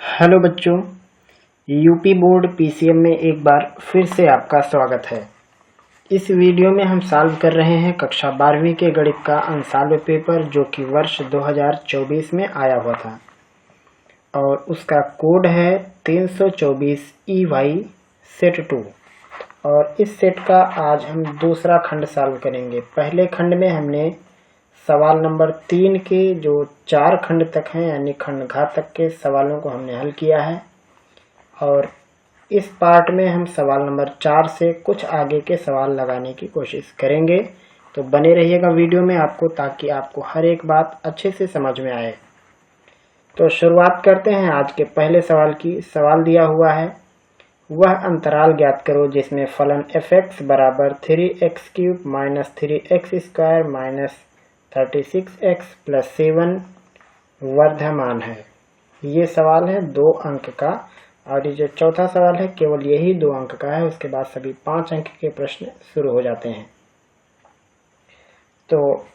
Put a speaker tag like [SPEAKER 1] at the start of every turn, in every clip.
[SPEAKER 1] Hello बच्चों, UP board PCM में एक बार फिर से आपका स्वागत है। इस वीडियो में हम सॉल्व कर रहे हैं कक्षा 12वीं के गणित का अंशाल्व पेपर जो कि वर्ष 2024 में आया हुआ था और उसका कोड है 324 EY सेट 2। और इस सेट का आज हम दूसरा खंड सॉल्व करेंगे। पहले खंड में हमने सवाल नंबर 3 के जो 4 खंड तक हैं यानी खंड घात तक के सवालों को हमने हल किया है और इस पार्ट में हम सवाल नंबर 4 से कुछ आगे के सवाल लगाने की कोशिश करेंगे। तो बने रहिएगा वीडियो में ताकि आपको हर एक बात अच्छे से समझ में आए। तो शुरुआत करते हैं आज के पहले सवाल की। सवाल दिया हुआ है, वह अंतराल ज्ञात करो जिसमें फलन f(x) बराबर 3x³ - 3x² - 36x + 7 वर्धमान है। ये सवाल है 2 अंक का और ये जो चौथा सवाल है केवल यही 2 अंक का है। उसके बाद सभी 5 अंक के प्रश्न शुरू हो जाते हैं। तो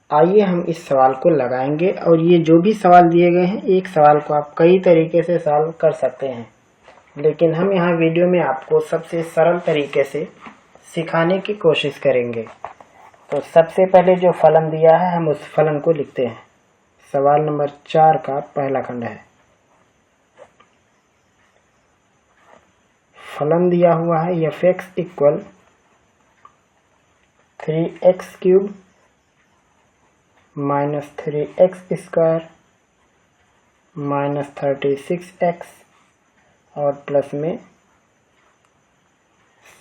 [SPEAKER 1] आइए हम इस सवाल को लगाएंगे और ये जो भी सवाल दिए गए हैं एक सवाल को आप कई तरीके से सॉल्व कर सकते हैं, लेकिन हम यहाँ वीडियो में आपको सबसे सरल तरीके से सिखाने की कोशिश करेंगे। तो सबसे पहले जो फलन दिया है हम उस फलन को लिखते हैं। सवाल नंबर 4 का पहला खंड है। फलन दिया हुआ है f(x) = 3x³ - 3x² - 36x और प्लस में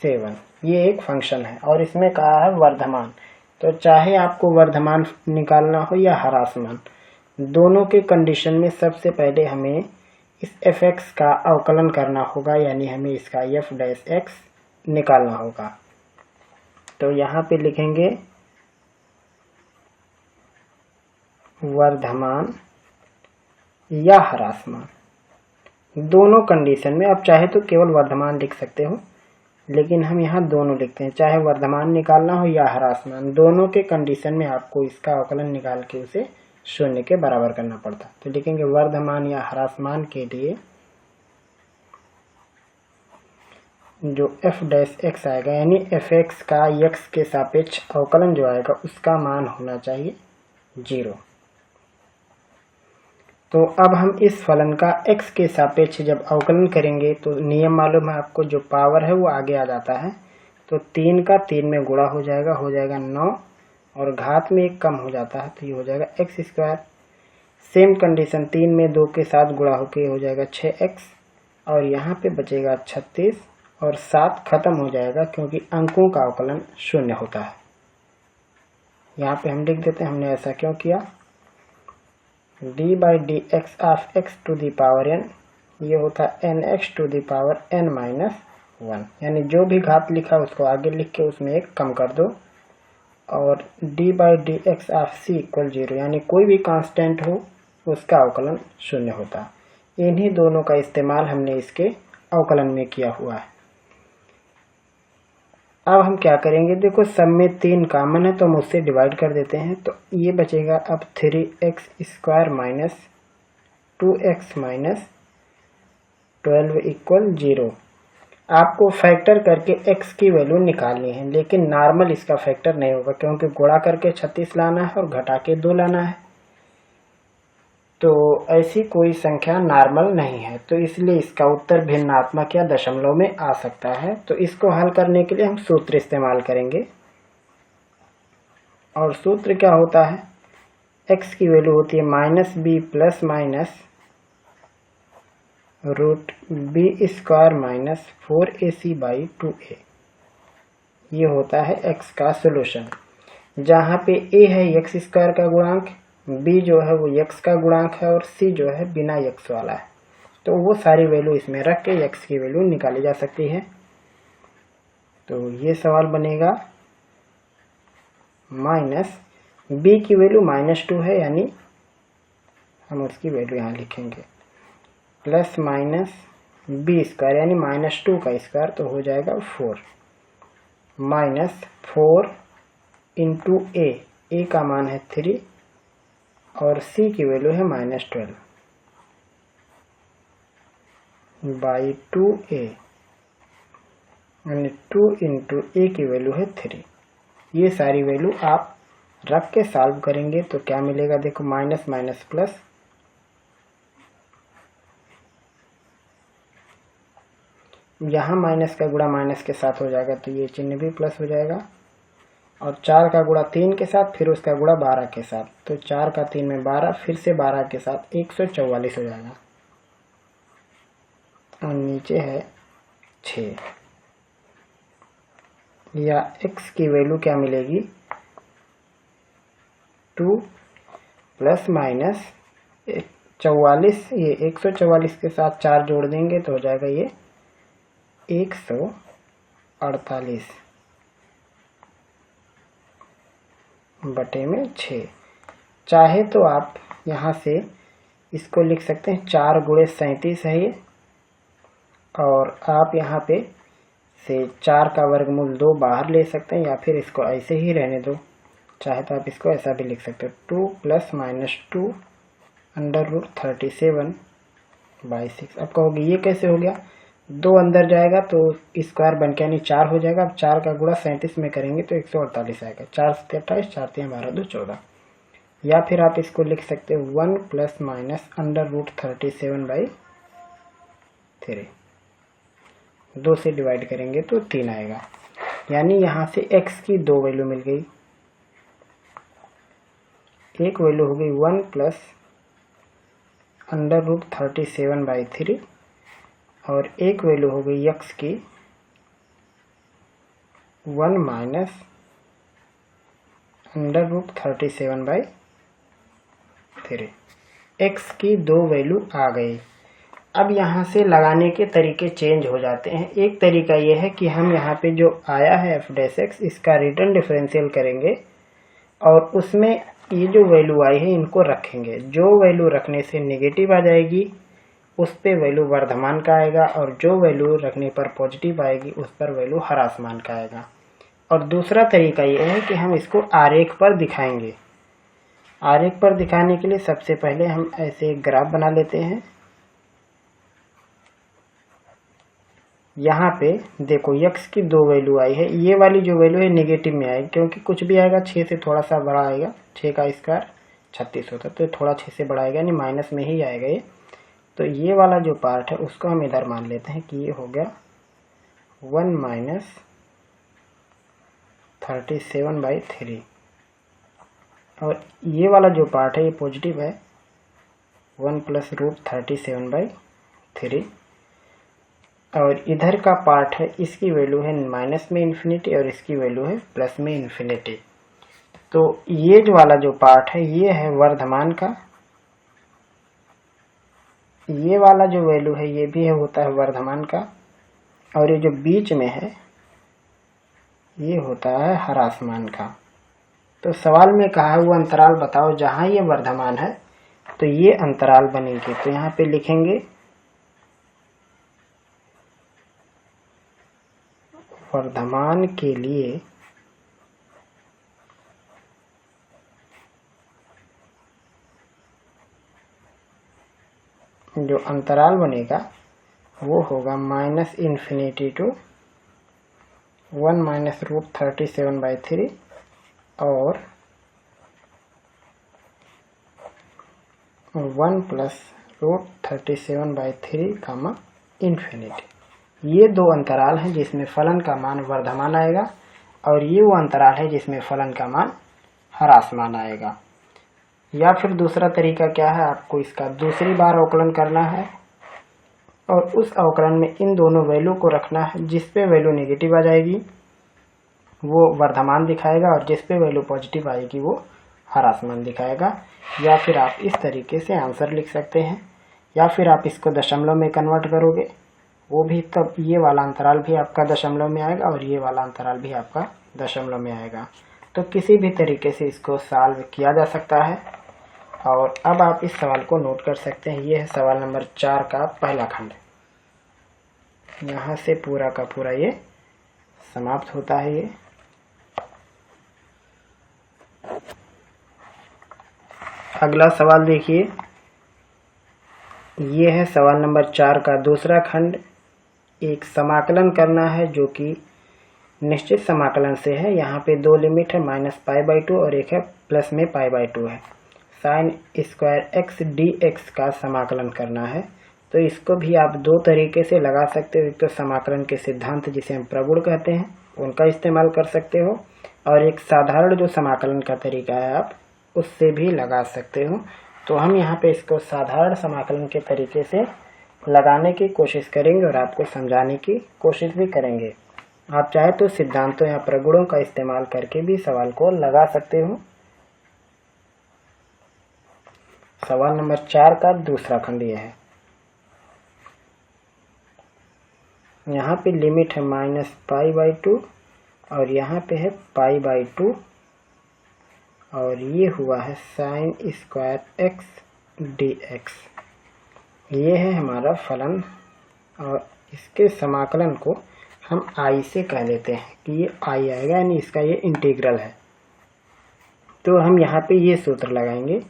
[SPEAKER 1] 7। ये एक फंक्शन है और इसमें कहा है वर्धमान। तो चाहे आपको वर्धमान निकालना हो या ह्रासमान, दोनों के कंडीशन में सबसे पहले हमें इस f(x) का अवकलन करना होगा, यानी हमें इसका f' निकालना होगा। तो यहाँ पे लिखेंगे वर्धमान या ह्रासमान, दोनों कंडीशन में। अब चाहे तो केवल वर्धमान लिख सकते हो, लेकिन हम यहाँ दोनों लिखते हैं। चाहे वर्धमान निकालना हो या ह्रासमान, दोनों के कंडीशन में आपको इसका अवकलन निकाल के उसे 0 के बराबर करना पड़ता। तो लिखेंगे वर्धमान या ह्रासमान के लिए जो f' आएगा, यानी f(x) का x के सापेक्ष अवकलन जो आएगा उसका मान होना चाहिए 0। तो अब हम इस फलन का x के सापेक्ष जब अवकलन करेंगे तो नियम मालूम है आपको, जो पावर है वो आगे आ जाता है। तो 3 का 3 में गुणा हो जाएगा 9 और घात में 1 कम हो जाता है तो ये हो जाएगा x²। सेम कंडीशन 3 में 2 के साथ गुणा होके हो जाएगा 6x और यहाँ पे बचेगा 36 और 7 खत्म हो जाएगा क्योंकि अंकों का अवकलन 0 होता है। यहाँ पे हम लिख देते हैं हमने ऐसा क्यों किया। d/dx of x to the power n, ये होता है nx to the power n - 1, यानी जो भी घात लिखा उसको आगे लिख के उसमें 1 कम कर दो। और d/dx of c = 0, यानी कोई भी कांस्टेंट हो उसका अवकलन 0 होता है। इन्हीं दोनों का इस्तेमाल हमने इसके अवकलन में किया हुआ है। अब हम क्या करेंगे, देखो सब में 3 कॉमन है तो हम उससे डिवाइड कर देते हैं। तो ये बचेगा अब 3x² - 2x - 12 = 0। आपको फैक्टर करके x की वैल्यू निकालनी है, लेकिन नॉर्मल इसका फैक्टर नहीं होगा क्योंकि गुणा करके 36 लाना है और घटा के 2 लाना है। तो ऐसी कोई संख्या नॉर्मल नहीं है, तो इसलिए इसका उत्तर भिन्नात्मक या दशमलव में आ सकता है। तो इसको हल करने के लिए हम सूत्र इस्तेमाल करेंगे और सूत्र क्या होता है, x की वैल्यू होती है -b ± √b² - 4ac/2a। ये होता है x का सोल्यूशन, जहाँ पे a है x² का गुणांक, b जो है वो x का गुणांक है और c जो है बिना x वाला है। तो वो सारी वैल्यू इसमें रख के x की वैल्यू निकाली जा सकती है। तो ये सवाल बनेगा b की वैल्यू -2 है, यानी हम उसकी वैल्यू यहाँ लिखेंगे, प्लस b² यानी -2 का स्क्वायर तो हो जाएगा 4 -4 × a का मान है 3 और c की वैल्यू है -12। बाई 2a, यानी 2 इंटू ए की वैल्यू है 3। ये सारी वैल्यू आप रख के सॉल्व करेंगे तो क्या मिलेगा, देखो माइनस माइनस प्लस, यहाँ माइनस का गुणा माइनस के साथ हो जाएगा तो ये चिन्ह भी प्लस हो जाएगा, और 4 का गुणा 3 के साथ, फिर उसका गुणा 12 के साथ, तो 4 का 3 में 12, फिर से 12 के साथ 144 हो जाएगा, और नीचे है 6, या x की वैल्यू क्या मिलेगी, 2 प्लस माइनस 44, ये 144 के साथ 4 जोड़ देंगे तो हो जाएगा ये 148 बटे में 6। चाहे तो आप यहाँ से इसको लिख सकते हैं 4 गुणे 37 है ये, और आप यहाँ पे से 4 का वर्गमूल 2 बाहर ले सकते हैं, या फिर इसको ऐसे ही रहने दो, चाहे तो आप इसको ऐसा भी लिख सकते हो, 2 plus minus 2 under root 37 by 6। अब कहोगे ये कैसे हो गया, 2 अंदर जाएगा तो स्क्वायर बन के यानी 4 हो जाएगा। अब 4 का गुणा 37 में करेंगे तो 148 आएगा, 4 से 28, 4 3 12 2 14। या फिर आप इसको लिख सकते हो 1 plus minus under root 37 by 3, 2 से डिवाइड करेंगे तो 3 आएगा, यानी यहाँ से x की 2 वैल्यू मिल गई। एक वैल्यू हो गई 1 प्लस अंडर रूट 37 बाई 3, और एक वैल्यू हो गई x की 1 minus under root 37 by 3। x की 2 वैल्यू आ गई। अब यहाँ से लगाने के तरीके चेंज हो जाते हैं। एक तरीका यह है कि हम यहाँ पे जो आया है f डैश x, इसका रिटर्न डिफरेंशियल करेंगे और उसमें ये जो वैल्यू आई है इनको रखेंगे। जो वैल्यू रखने से नेगेटिव आ जाएगी उस पे वैल्यू वर्धमान का आएगा, और जो वैल्यू रखने पर पॉजिटिव आएगी उस पर वैल्यू ह्रासमान का आएगा। और दूसरा तरीका यह है कि हम इसको आरेख पर दिखाएंगे। आरेख पर दिखाने के लिए सबसे पहले हम ऐसे एक ग्राफ बना लेते हैं। यहाँ पे देखो x की 2 वैल्यू आई है, ये वाली जो वैल्यू है नेगेटिव में आएगी, क्योंकि कुछ भी आएगा 6 से थोड़ा सा बड़ा आएगा। 6 का स्क्वायर 36 होता है, तो थोड़ा 6 से बड़ा आएगा, यानी माइनस में ही आएगा ये। तो ये वाला जो पार्ट है उसको हम इधर मान लेते हैं कि ये हो गया 1 माइनस 37 बाई 3, और ये वाला जो पार्ट है ये पॉजिटिव है, 1 प्लस रूट 37 बाई 3, और इधर का पार्ट है इसकी वैल्यू है माइनस में इन्फिनिटी और इसकी वैल्यू है प्लस में इन्फिनिटी। तो ये जो वाला जो पार्ट है ये है वर्धमान का, ये वाला जो वैल्यू है ये भी है होता है वर्धमान का, और ये जो बीच में है ये होता है ह्रासमान का। तो सवाल में कहा है वो अंतराल बताओ जहां ये वर्धमान है, तो ये अंतराल बनेंगे। तो यहाँ पे लिखेंगे वर्धमान के लिए जो अंतराल बनेगा वो होगा minus infinity to 1 minus root 37 by 3 और 1 plus root 37 by 3 comma infinity. ये 2 अंतराल हैं जिसमें फलन का मान वर्धमान आएगा, और ये वो अंतराल है जिसमें फलन का मान ह्रासमान आएगा। या फिर दूसरा तरीका क्या है, आपको इसका दूसरी बार अवकलन करना है और उस अवकलन में इन दोनों वैल्यू को रखना है। जिस पे वैल्यू नेगेटिव आ जाएगी वो वर्धमान दिखाएगा, और जिस पे वैल्यू पॉजिटिव आएगी वो ह्रासमान दिखाएगा। या फिर आप इस तरीके से आंसर लिख सकते हैं, या फिर आप इसको दशमलव में कन्वर्ट करोगे वो भी, तब ये वाला अंतराल भी आपका दशमलव में आएगा और ये वाला अंतराल भी आपका दशमलव में आएगा। तो किसी भी तरीके से इसको सॉल्व किया जा सकता है। और अब आप इस सवाल को नोट कर सकते हैं। ये है सवाल नंबर 4 का पहला खंड। यहाँ से पूरा का पूरा ये समाप्त होता है। ये अगला सवाल देखिए, ये है सवाल नंबर 4 का दूसरा खंड। एक समाकलन करना है जो कि निश्चित समाकलन से है। यहाँ पे दो लिमिट है, -π/2 और एक है प्लस में π/2 है। साइन स्क्वायर x dx का समाकलन करना है। तो इसको भी आप दो तरीके से लगा सकते हो। एक तो समाकलन के सिद्धांत जिसे हम प्रगुण कहते हैं उनका इस्तेमाल कर सकते हो, और एक साधारण जो समाकलन का तरीका है आप उससे भी लगा सकते हो। तो हम यहाँ पे इसको साधारण समाकलन के तरीके से लगाने की कोशिश करेंगे और आपको समझाने की कोशिश भी करेंगे। आप चाहे तो सिद्धांतों या प्रगुणों का इस्तेमाल करके भी सवाल को लगा सकते हो। सवाल नंबर 4 का दूसरा खंड यह है। यहाँ पे लिमिट है -π/2 और यहाँ पे है π/2 और ये हुआ है साइन स्क्वायर x dx। ये है हमारा फलन और इसके समाकलन को हम I से कह लेते हैं कि ये I आएगा, यानी इसका ये इंटीग्रल है। तो हम यहाँ पे ये सूत्र लगाएंगे,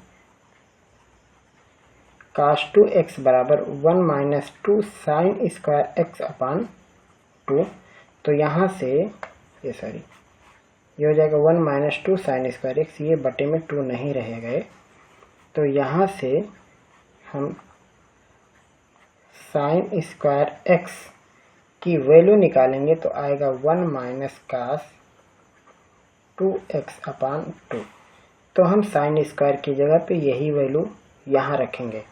[SPEAKER 1] cos 2x बराबर 1 - 2 साइन स्क्वायर x/2। तो यहाँ से ये हो जाएगा 1 - 2 साइन स्क्वायर x, ये बटे में 2 नहीं रह गए। तो यहाँ से हम साइन स्क्वायर x की वैल्यू निकालेंगे तो आएगा 1 - cos 2x/2। तो हम साइन स्क्वायर की जगह पे यही वैल्यू यहाँ रखेंगे।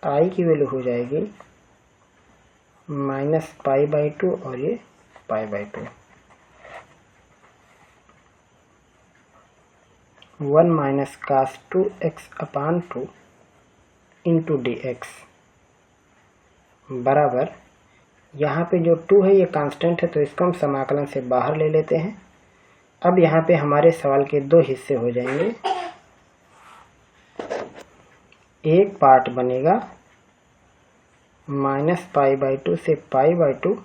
[SPEAKER 1] I की वैल्यू हो जाएगी -π/2 और ये π/2। 1 - cos 2x/2 इंटू dx बराबर, यहाँ पे जो 2 है ये कांस्टेंट है तो इसको हम समाकलन से बाहर ले लेते हैं। अब यहाँ पे हमारे सवाल के दो हिस्से हो जाएंगे। एक पार्ट बनेगा -π/2 से π/2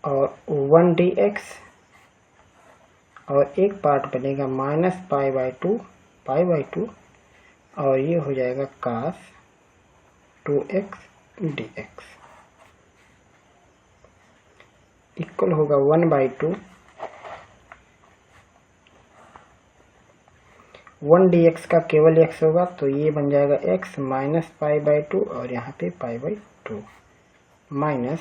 [SPEAKER 1] और 1 dx, और एक पार्ट बनेगा -π/2 π/2 और ये हो जाएगा cos 2x dx इक्वल होगा 1/2। 1 dx का केवल x होगा तो ये बन जाएगा x -π/2 और यहाँ पे π/2 माइनस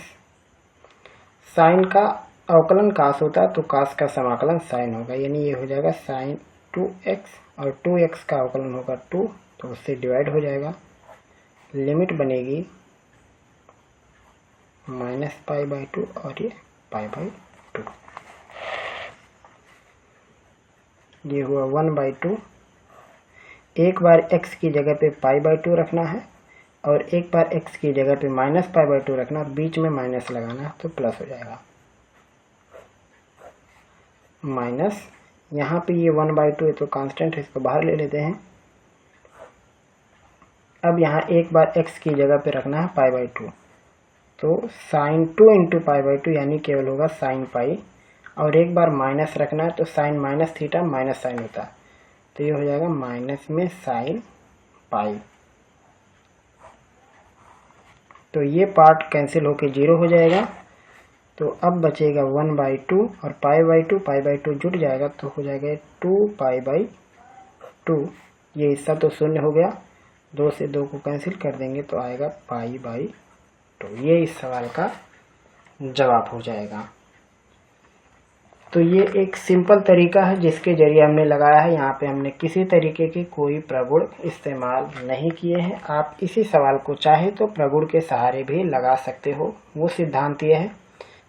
[SPEAKER 1] साइन का अवकलन कास होता है तो कास का समाकलन साइन होगा, यानी ये हो जाएगा साइन 2x और 2x का अवकलन होगा 2 तो उससे डिवाइड हो जाएगा। लिमिट बनेगी -π/2 और ये π/2। ये हुआ 1/2। एक बार x की जगह पे π/2 रखना है और एक बार x की जगह पे -π/2 रखना, बीच में माइनस लगाना तो प्लस हो जाएगा। माइनस यहाँ पे ये 1/2 है तो कांस्टेंट है, इसको बाहर ले लेते हैं। अब यहाँ एक बार x की जगह पे रखना है π/2 तो साइन 2 इंटू π/2 यानी केवल होगा साइन पाई, और एक बार माइनस रखना है तो sine minus theta minus sine होता है तो ये हो जाएगा माइनस में साइन पाई। तो ये पार्ट कैंसिल होके 0 हो जाएगा। तो अब बचेगा 1/2 और π/2 जुड़ जाएगा तो हो जाएगा 2π/2। ये हिस्सा तो शून्य हो गया, 2 से 2 को कैंसिल कर देंगे तो आएगा π/2। ये इस सवाल का जवाब हो जाएगा। तो ये एक सिंपल तरीका है जिसके जरिए हमने लगाया है। यहाँ पे हमने किसी तरीके की कोई प्रगुण इस्तेमाल नहीं किए हैं। आप इसी सवाल को चाहे तो प्रगुण के सहारे भी लगा सकते हो। वो सिद्धांत ये है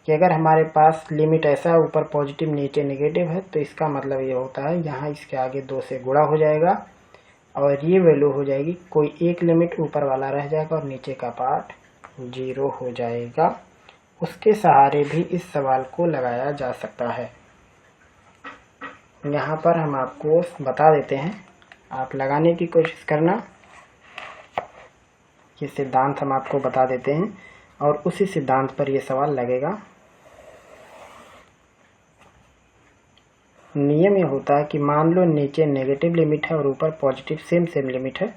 [SPEAKER 1] कि अगर हमारे पास लिमिट ऐसा ऊपर पॉजिटिव नीचे नेगेटिव है तो इसका मतलब ये होता है यहाँ इसके आगे 2 से गुणा हो जाएगा और ये वैल्यू हो जाएगी, कोई एक लिमिट ऊपर वाला रह जाएगा और नीचे का पार्ट 0 हो जाएगा। उसके सहारे भी इस सवाल को लगाया जा सकता है। यहाँ पर हम आपको बता देते हैं, आप लगाने की कोशिश करना। ये सिद्धांत हम आपको बता देते हैं और उसी सिद्धांत पर ये सवाल लगेगा। नियम ये होता है कि मान लो नीचे नेगेटिव लिमिट है और ऊपर पॉजिटिव सेम लिमिट है,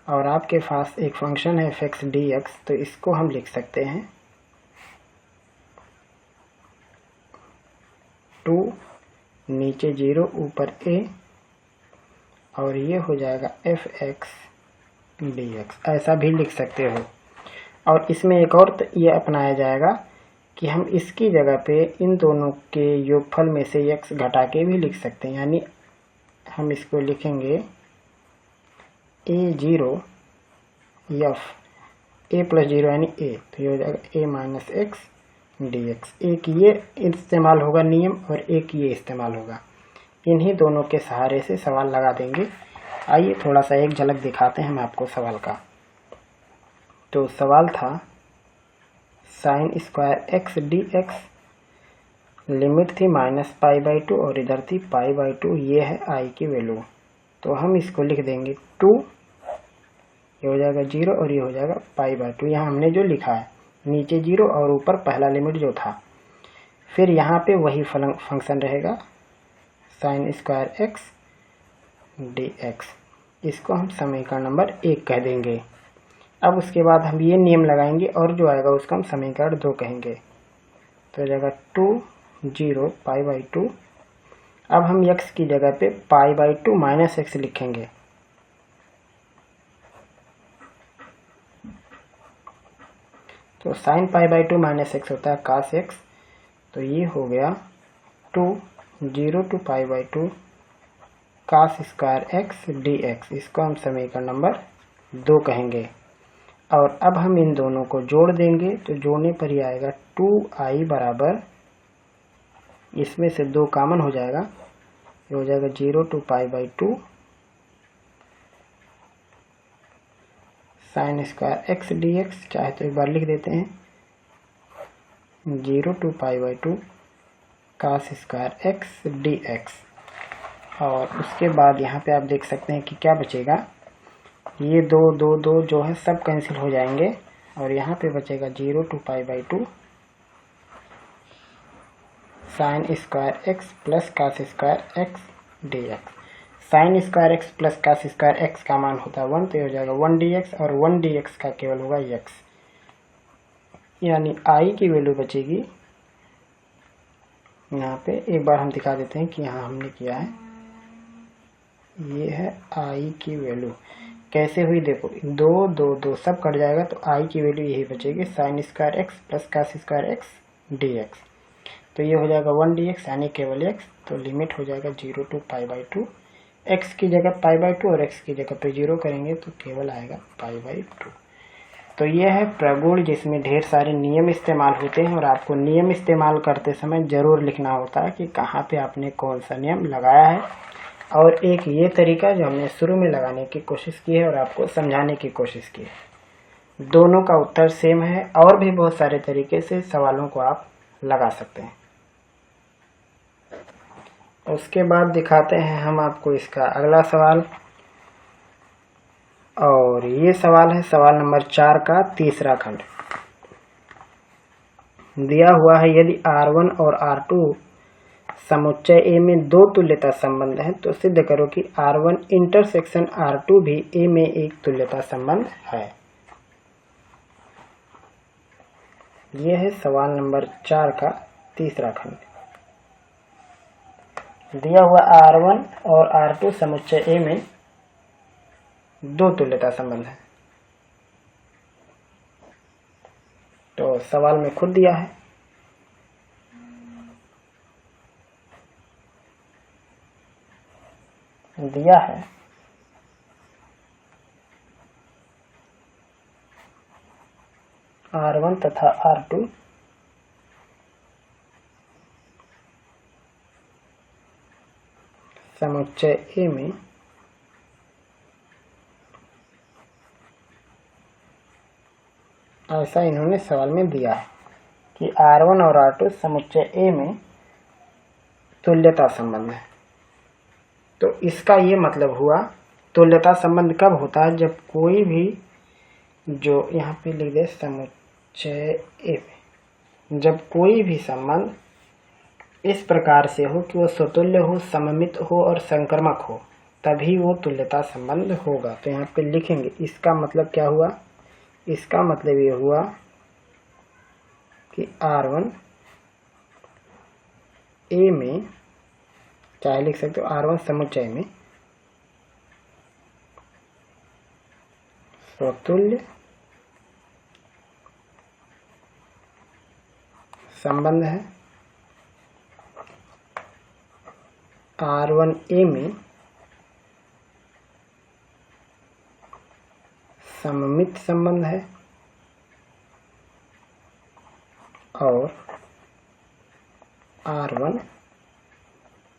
[SPEAKER 1] और आपके पास एक फंक्शन है fx dx, तो इसको हम लिख सकते हैं 2 नीचे 0 ऊपर a, और ये हो जाएगा fx dx, ऐसा भी लिख सकते हो। और इसमें एक और ये अपनाया जाएगा कि हम इसकी जगह पे इन दोनों के योगफल में से x घटा के भी लिख सकते हैं, यानी हम इसको लिखेंगे a0 f a प्लस 0 यानी a, तो ये हो जाएगा a माइनस एक्स dx। एक ये इस्तेमाल होगा नियम और एक ये इस्तेमाल होगा, इन्हीं दोनों के सहारे से सवाल लगा देंगे। आइए थोड़ा सा एक झलक दिखाते हैं हम आपको सवाल का। तो सवाल था sign square X dx, limit थी -π/2 और इधर थी π/2, ये है i की वैल्यू। तो हम इसको लिख देंगे 2, ये हो जाएगा 0 और ये हो जाएगा π/2। यहाँ हमने जो लिखा है नीचे 0 और ऊपर पहला लिमिट जो था, फिर यहाँ पे वही फंक्शन रहेगा साइन स्क्वायर एक्स dx, इसको हम समीकरण नंबर 1 कह देंगे। अब उसके बाद हम ये नियम लगाएंगे और जो आएगा उसको हम समीकरण 2 कहेंगे। तो हो जाएगा 2 0 π/2। अब हम x की जगह पे π/2 माइनस एक्स लिखेंगे। तो साइन π/2 माइनस एक्स होता है cos x, तो ये हो गया 2 0 to π/2 cos square X dx, इसको हम समीकरण नंबर 2 कहेंगे। और अब हम इन दोनों को जोड़ देंगे, तो जोड़ने पर ही आएगा 2i बराबर, इसमें से 2 कॉमन हो जाएगा, ये हो जाएगा 0 to π/2 sine square X dx, चाहे तो एक बार लिख देते हैं 0 to π/2 cos square X dx। और उसके बाद यहाँ पे आप देख सकते हैं कि क्या बचेगा, ये 2 2 2 जो है सब कैंसिल हो जाएंगे और यहाँ पे बचेगा 0 to π/2 sine square X plus cos square X dx। Sine square X plus cos square X का मान होता है 1, तो ये हो जाएगा 1 dx, और 1 dx का केवल होगा x, यानी i की वैल्यू बचेगी। यहाँ पे एक बार हम दिखा देते हैं कि यहाँ हमने किया है, ये है i की वैल्यू कैसे हुई, देखो 2 2 2 सब कट जाएगा, तो i की वैल्यू यही बचेगी sign square X plus cos square X dx। तो ये हो जाएगा 1 dx यानी केवल x, तो लिमिट हो जाएगा 0 to π/2, x की जगह π/2 और x की जगह पे 0 करेंगे तो केवल आएगा π/2। तो ये है प्रगुण, जिसमें ढेर सारे नियम इस्तेमाल होते हैं और आपको नियम इस्तेमाल करते समय जरूर लिखना होता है कि कहाँ पे आपने कौन सा नियम लगाया है। और एक ये तरीका जो हमने शुरू में लगाने की कोशिश की है और आपको समझाने की कोशिश की है, दोनों का उत्तर सेम है। और भी बहुत सारे तरीके से सवालों को आप लगा सकते हैं। उसके बाद दिखाते हैं हम आपको इसका अगला सवाल, और ये सवाल है सवाल नंबर 4 का तीसरा खंड। दिया हुआ है यदि R1 और R2 समुच्चय A में 2 तुल्यता संबंध है तो सिद्ध करो कि R1 इंटरसेक्शन R2 भी A में एक तुल्यता संबंध है। यह है सवाल नंबर 4 का तीसरा खंड। दिया हुआ R1 और R2 समुच्चय A में 2 तुल्यता संबंध है। तो सवाल में खुद दिया है, R1 तथा R2 समुच्चय A में ऐसा इन्होंने सवाल में दिया है कि R1 और R2 समुच्चय A में तुल्यता संबंध है। तो इसका ये मतलब हुआ, तुल्यता संबंध कब होता है, जब कोई भी, जो यहाँ पे लिख दे समुच्चय A में, जब कोई भी संबंध इस प्रकार से हो कि वो स्वतुल्य हो, सममित हो और संक्रमक हो, तभी वो तुल्यता संबंध होगा। तो यहाँ पे लिखेंगे, इसका मतलब क्या हुआ, इसका मतलब ये हुआ कि R1 A में, चाहे लिख सकते हो R1 समुच्चय में स्वतुल्य संबंध है, R1 A में सममित संबंध है और R1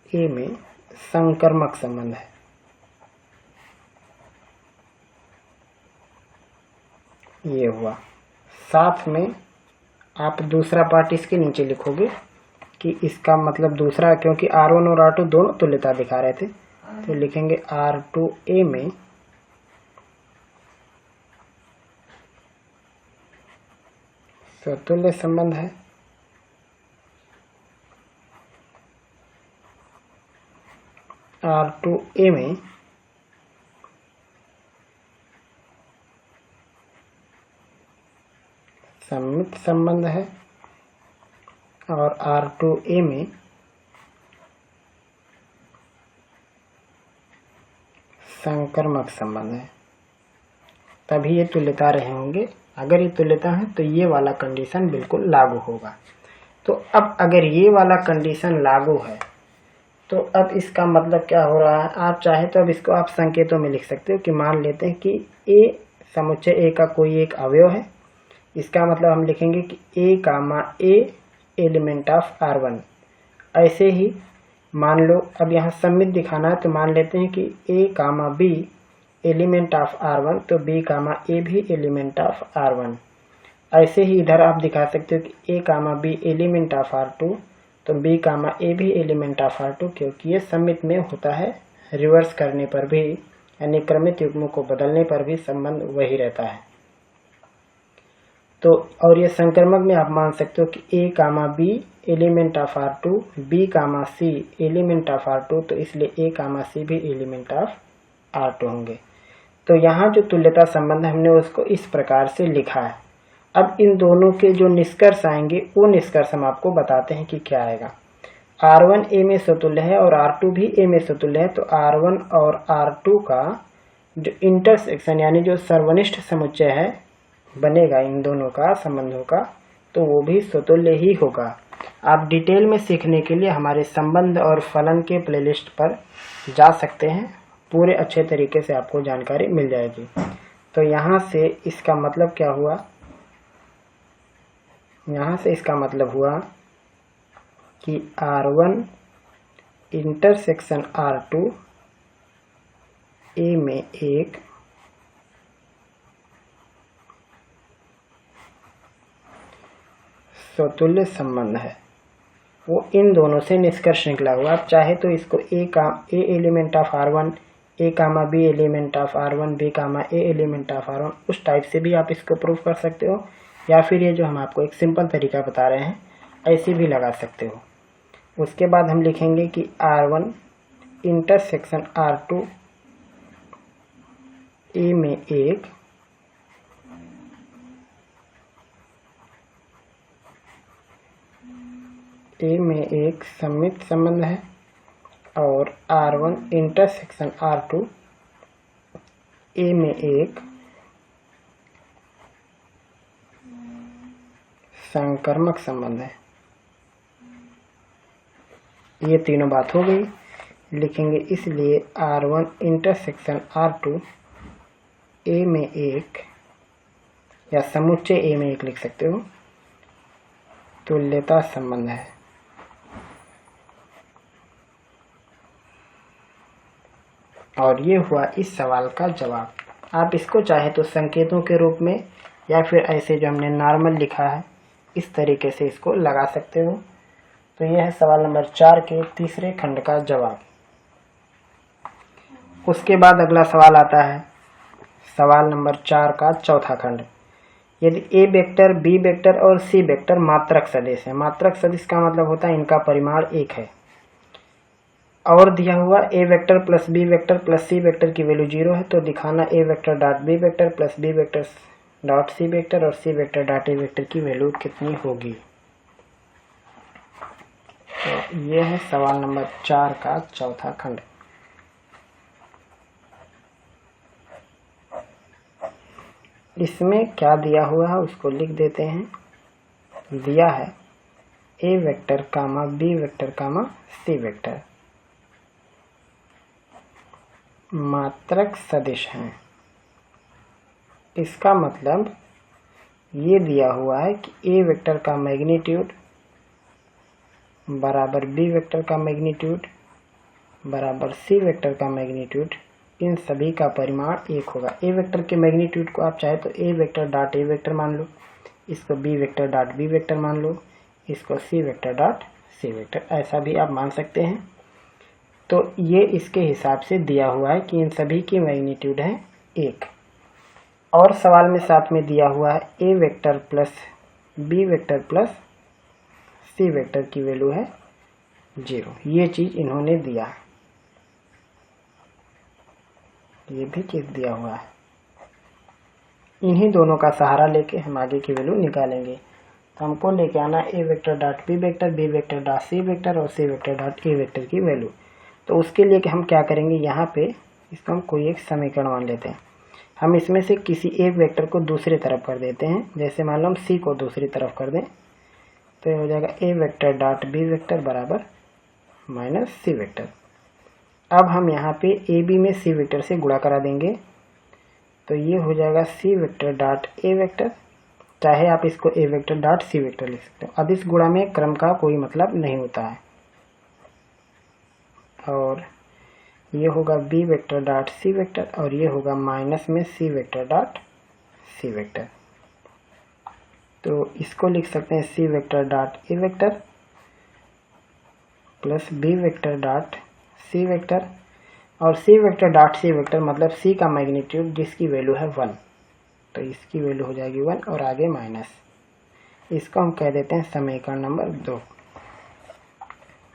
[SPEAKER 1] A में संकर्मक संबंध है। ये हुआ। साथ में आप दूसरा पार्ट इसके नीचे लिखोगे कि इसका मतलब दूसरा, क्योंकि R1 और R2 दोनों तुल्यता दिखा रहे थे, तो लिखेंगे R2A में स्वतुल्य संबंध है R2A में सममित संबंध है और R2A में संकर्मक संबंध है। तभी ये तुल्यता रहे होंगे। अगर ये तुल्यता है तो ये वाला कंडीशन बिल्कुल लागू होगा। तो अब अगर ये वाला कंडीशन लागू है तो अब इसका मतलब क्या हो रहा है, आप चाहे तो अब इसको आप संकेतों में लिख सकते हो कि मान लेते हैं कि A समुच्चय A का कोई एक अवयव है। इसका मतलब हम लिखेंगे कि A comma A element of R1। ऐसे ही मान लो अब यहाँ सममित दिखाना है तो मान लेते हैं कि A comma B element of R1, तो B कामा A भी एलिमेंट ऑफ R1। ऐसे ही इधर आप दिखा सकते हो कि A comma B element of R2, तो B कामा A भी एलिमेंट ऑफ R2, क्योंकि ये सममित में होता है। रिवर्स करने पर भी यानी क्रमित युग्मों को बदलने पर भी संबंध वही रहता है। तो और ये संक्रमक में आप मान सकते हो कि A comma B element of R2, B comma C element of R2, तो इसलिए A कामा C भी एलिमेंट ऑफ R2 होंगे। तो यहाँ जो तुल्यता संबंध हमने उसको इस प्रकार से लिखा है। अब इन दोनों के जो निष्कर्ष आएंगे वो निष्कर्ष हम आपको बताते हैं कि क्या आएगा। R1 A में स्वतुल्य है और R2 भी A में स्वतुल्य है, तो R1 और R2 का जो इंटरसेक्शन यानी जो सर्वनिष्ठ समुच्चय है बनेगा इन दोनों का संबंधों का, तो वो भी स्वतुल्य ही होगा। आप डिटेल में सीखने के लिए हमारे संबंध और फलन के प्लेलिस्ट पर जा सकते हैं, पूरे अच्छे तरीके से आपको जानकारी मिल जाएगी। तो यहाँ से इसका मतलब क्या हुआ, यहाँ से इसका मतलब हुआ कि R1 इंटरसेक्शन R2 A में एक स्वतुल्य संबंध है, वो इन दोनों से निष्कर्ष निकला हुआ। आप चाहे तो इसको A element of R1, A comma B element of R1, B comma A element of R1, उस टाइप से भी आप इसको प्रूव कर सकते हो, या फिर ये जो हम आपको एक सिंपल तरीका बता रहे हैं ऐसे भी लगा सकते हो। उसके बाद हम लिखेंगे कि R1 इंटरसेक्शन R2 A में एक सममित संबंध है और R1 इंटरसेक्शन R2 A में एक संकर्मक संबंध है। ये तीनों बात हो गई। लिखेंगे इसलिए R1 इंटरसेक्शन R2 A में एक, या समुच्चय A में एक लिख सकते हो, तुल्यता संबंध है। और ये हुआ इस सवाल का जवाब। आप इसको चाहे तो संकेतों के रूप में या फिर ऐसे जो हमने नॉर्मल लिखा है इस तरीके से इसको लगा सकते हो। तो यह है सवाल नंबर 4 के तीसरे खंड का जवाब। उसके बाद अगला सवाल आता है सवाल नंबर 4 का चौथा खंड। यदि A वेक्टर, B वेक्टर और C वेक्टर मात्रक सदिश है। मात्रक सदिश का मतलब होता है इनका परिमाण एक है। और दिया हुआ A vector plus B vector plus C vector की वैल्यू 0 है, तो दिखाना A vector dot B vector plus B vector dot C vector और C vector dot A vector की वैल्यू कितनी होगी। तो ये है सवाल नंबर 4 का चौथा खंड। इसमें क्या दिया हुआ है उसको लिख देते हैं। दिया है A vector comma B vector comma C vector मात्रक सदिश हैं। इसका मतलब ये दिया हुआ है कि ए वेक्टर का मैग्नीट्यूड बराबर बी वेक्टर का मैग्नीट्यूड बराबर सी वेक्टर का मैग्नीट्यूड, इन सभी का परिमाण 1 होगा। ए वेक्टर के मैग्नीट्यूड को आप चाहे तो A vector dot A vector मान लो, इसको B vector dot B vector मान लो, इसको C vector dot C vector, ऐसा भी आप मान सकते हैं। तो ये इसके हिसाब से दिया हुआ है कि इन सभी की मैग्नीट्यूड है 1। और सवाल में साथ में दिया हुआ है A vector plus B vector plus C vector की वैल्यू है 0। ये चीज इन्होंने दिया है, ये भी चीज दिया हुआ है। इन्हीं दोनों का सहारा लेके हम आगे की वैल्यू निकालेंगे। तो हमको लेके आना A vector dot B vector dot C vector और C vector dot A vector की वैल्यू। तो उसके लिए हम क्या करेंगे, यहाँ पे इसको हम कोई एक समीकरण मान लेते हैं। हम इसमें से किसी एक वेक्टर को दूसरी तरफ कर देते हैं। जैसे मान लो हम सी को दूसरी तरफ कर दें, तो ये हो जाएगा A vector dot B vector बराबर माइनस सी वेक्टर। अब हम यहाँ पे ए बी में सी वेक्टर से गुणा करा देंगे, तो ये हो जाएगा सी वेक्टर डॉट ए वेक्टर, चाहे आप इसको ए वेक्टर डॉट सी वेक्टर लिख सकते हो। अब इस गुणा में क्रम का कोई मतलब नहीं होता है। और ये होगा B vector dot C vector और ये होगा माइनस में C vector dot C vector. तो इसको लिख सकते हैं C vector dot A vector plus B vector dot C vector, और C vector dot C vector मतलब सी का मैग्नीट्यूड जिसकी वैल्यू है 1, तो इसकी वैल्यू हो जाएगी 1 और आगे माइनस। इसको हम कह देते हैं समीकरण नंबर 2।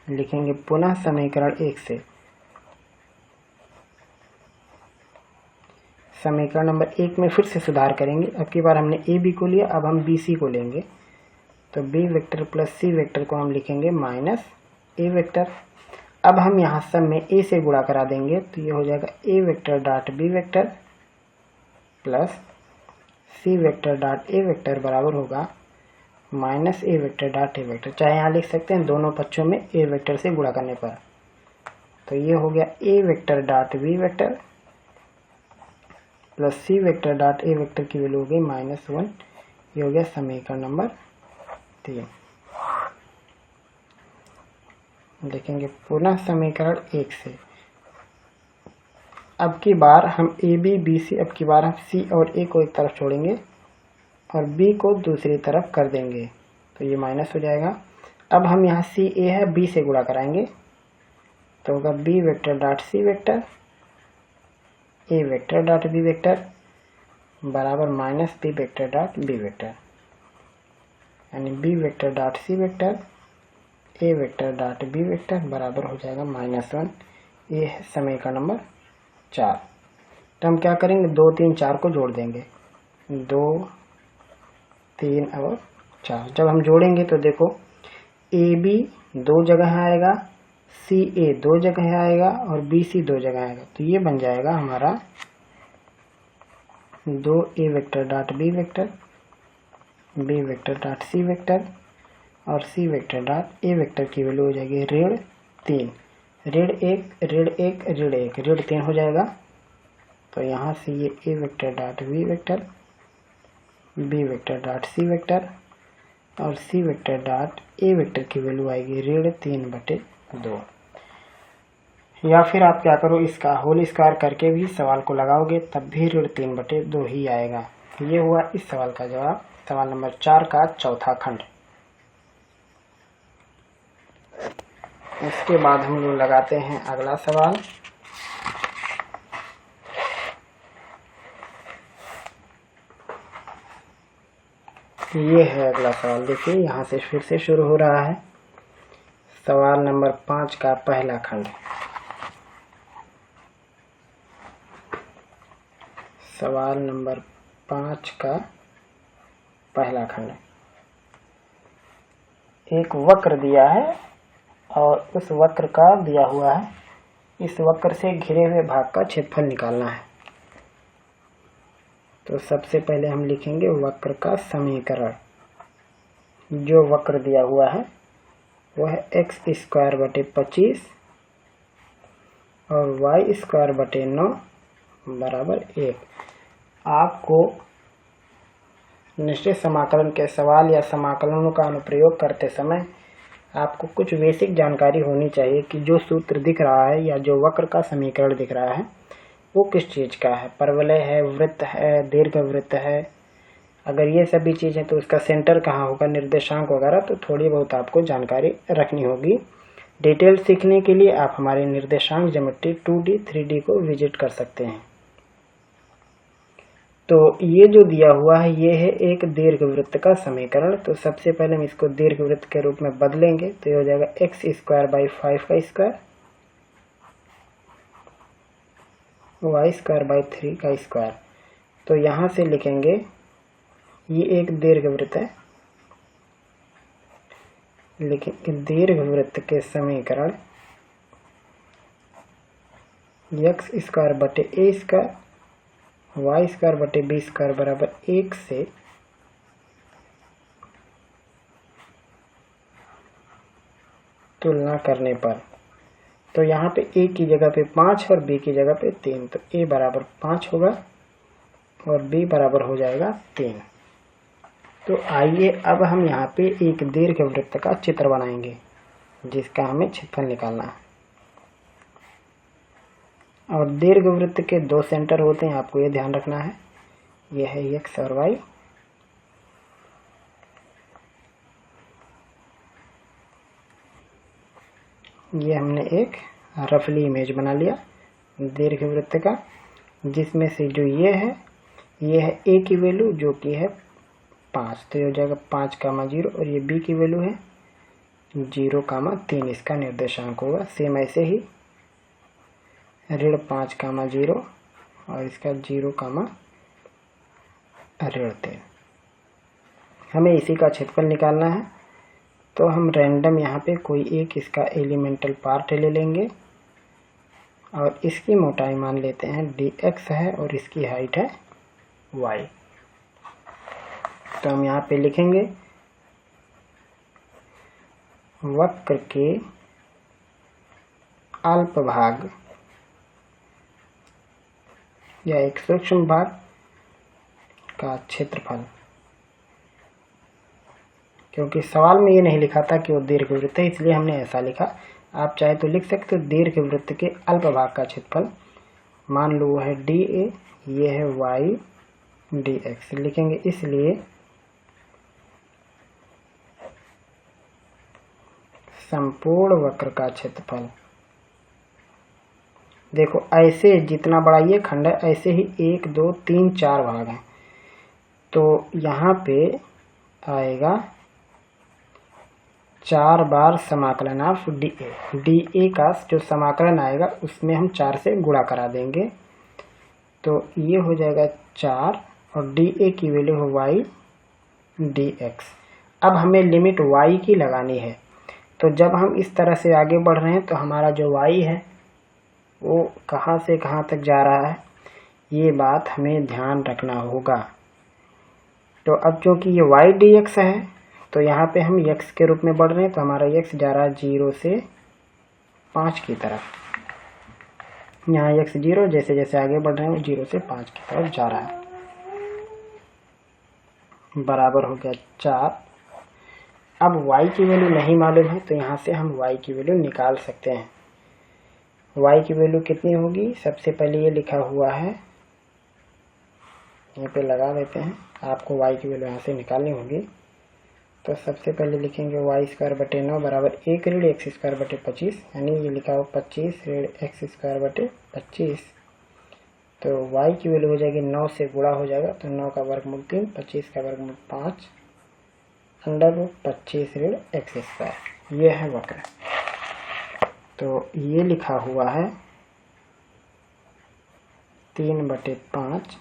[SPEAKER 1] लिखेंगे पुनः समीकरण 1 से। समीकरण नंबर 1 में फिर से सुधार करेंगे। अब की बार हमने ए बी को लिया, अब हम बी सी को लेंगे। तो B vector plus C vector को हम लिखेंगे माइनस ए वेक्टर। अब हम यहाँ सब में ए से गुणा करा देंगे, तो ये हो जाएगा A vector dot B vector plus C vector dot A vector बराबर होगा minus A vector dot A vector. चाहे यहाँ लिख सकते हैं दोनों पक्षों में ए वेक्टर से गुणा करने पर। तो ये हो गया A vector dot B vector plus C vector dot A vector की वैल्यू हो गई -1। ये हो गया समीकरण नंबर 3। देखेंगे पुनः समीकरण 1 से। अब की बार हम ए बी बी सी, अब की बार हम सी और ए को एक तरफ छोड़ेंगे और बी को दूसरी तरफ कर देंगे, तो ये माइनस हो जाएगा। अब हम यहाँ सी ए है बी से गुणा कराएंगे, तो होगा B vector dot C vector A vector dot B vector बराबर minus B vector dot B vector, यानी B vector dot C vector A vector dot B vector बराबर हो जाएगा -1। ये है समीकरण नंबर 4। तो हम क्या करेंगे, 2 3 4 को जोड़ देंगे, 2 3 और 4। जब हम जोड़ेंगे तो देखो ए बी 2 जगह आएगा, सी ए 2 जगह आएगा और बी सी 2 जगह आएगा। तो ये बन जाएगा हमारा 2 A vector dot B vector B vector dot C vector और C vector dot A vector की वैल्यू हो जाएगी -3। ऋण 3 हो जाएगा। तो यहाँ से ये A vector dot B vector B vector dot C vector और C vector dot A vector की वैल्यू आएगी -3/2। या फिर आप क्या करो, इसका होल स्क्वायर करके भी सवाल को लगाओगे तब भी ऋण 3/2 ही आएगा। ये हुआ इस सवाल का जवाब, सवाल नंबर 4 का चौथा खंड। इसके बाद हम लोग लगाते हैं अगला सवाल। ये है अगला सवाल। देखिए यहाँ से फिर से शुरू हो रहा है सवाल नंबर 5 का पहला खंड। सवाल नंबर 5 का पहला खंड। एक वक्र दिया है और उस वक्र का दिया हुआ है इस वक्र से घिरे हुए भाग का क्षेत्रफल निकालना है। तो सबसे पहले हम लिखेंगे वक्र का समीकरण। जो वक्र दिया हुआ है वह है x²/25 और y²/9 बराबर 1। आपको निश्चित समाकलन के सवाल या समाकलनों का अनुप्रयोग करते समय आपको कुछ बेसिक जानकारी होनी चाहिए कि जो सूत्र दिख रहा है या जो वक्र का समीकरण दिख रहा है वो किस चीज़ का है, परवलय है, वृत्त है, दीर्घवृत्त है। अगर ये सभी चीज़ें तो उसका सेंटर कहाँ होगा, निर्देशांक वगैरह, तो थोड़ी बहुत आपको जानकारी रखनी होगी। डिटेल सीखने के लिए आप हमारे निर्देशांक ज्योमेट्री 2D 3D को विजिट कर सकते हैं। तो ये जो दिया हुआ है ये है एक दीर्घवृत्त का समीकरण। तो सबसे पहले हम इसको दीर्घवृत्त के रूप में बदलेंगे तो ये हो जाएगा x²/5 का स्क्वायर, y²/3 का स्क्वायर। तो यहाँ से लिखेंगे ये एक दीर्घवृत्त है, लिखेंगे दीर्घवृत्त के समीकरण x²/a² y²/b² बराबर 1 से तुलना करने पर, तो यहाँ पे a की जगह पे 5 और b की जगह पे 3, तो a बराबर 5 होगा और b बराबर हो जाएगा 3। तो आइए अब हम यहाँ पे एक दीर्घवृत्त का चित्र बनाएंगे जिसका हमें क्षेत्रफल निकालना है। और दीर्घवृत्त के 2 सेंटर होते हैं, आपको ये ध्यान रखना है। यह है x और y। ये हमने एक रफली इमेज बना लिया दीर्घवृत्त का, जिसमें से जो ये है a की वैल्यू जो कि है 5, तो ये हो जाएगा 5,0 और ये b की वैल्यू है 0,3, इसका निर्देशांक होगा। सेम ऐसे ही -5,0 और इसका 0,3। हमें इसी का क्षेत्रफल निकालना है। तो हम रैंडम यहाँ पे कोई एक इसका एलिमेंटल पार्ट ले लेंगे और इसकी मोटाई मान लेते हैं dx है और इसकी हाइट है y। तो हम यहाँ पे लिखेंगे वक्र के अल्प भाग या एक सूक्ष्म भाग का क्षेत्रफल, क्योंकि सवाल में ये नहीं लिखा था कि वो दीर्घवृत्त है इसलिए हमने ऐसा लिखा। आप चाहे तो लिख सकते हो दीर्घवृत्त के अल्प भाग का क्षेत्रफल। मान लो वो है dA, ये है y dx लिखेंगे, इसलिए संपूर्ण वक्र का क्षेत्रफल। देखो ऐसे जितना बड़ा ये खंड है ऐसे ही 1 2 3 4 भाग हैं, तो यहाँ पे आएगा 4 बार समाकलन ऑफ dA का जो समाकलन आएगा उसमें हम 4 से गुणा करा देंगे, तो ये हो जाएगा 4 और dA की वैल्यू हो y dx। अब हमें लिमिट y की लगानी है, तो जब हम इस तरह से आगे बढ़ रहे हैं तो हमारा जो y है वो कहाँ से कहाँ तक जा रहा है ये बात हमें ध्यान रखना होगा। तो अब चूँकि ये y dx है तो यहाँ पे हम x के रूप में बढ़ रहे हैं, तो हमारा x जा रहा है 0 से 5 की तरफ। यहाँ x 0, जैसे जैसे आगे बढ़ रहे हैं 0 से 5 की तरफ जा रहा है, बराबर हो गया 4। अब y की वैल्यू नहीं मालूम है तो यहाँ से हम y की वैल्यू निकाल सकते हैं। y की वैल्यू कितनी होगी, सबसे पहले ये लिखा हुआ है, यहाँ पे लगा देते हैं। आपको y की वैल्यू यहाँ से निकालनी होगी, तो सबसे पहले लिखेंगे y²/9 बराबर 1 ऋण x²/25, यानी ये लिखा हो 25 ऋण x²/25। तो y की वैल्यू हो जाएगी 9 से गुणा हो जाएगा, तो 9 का वर्गमूल 3, 25 का वर्गमूल 5, √25 ऋण x²। ये है वक्र। तो ये लिखा हुआ है 3/5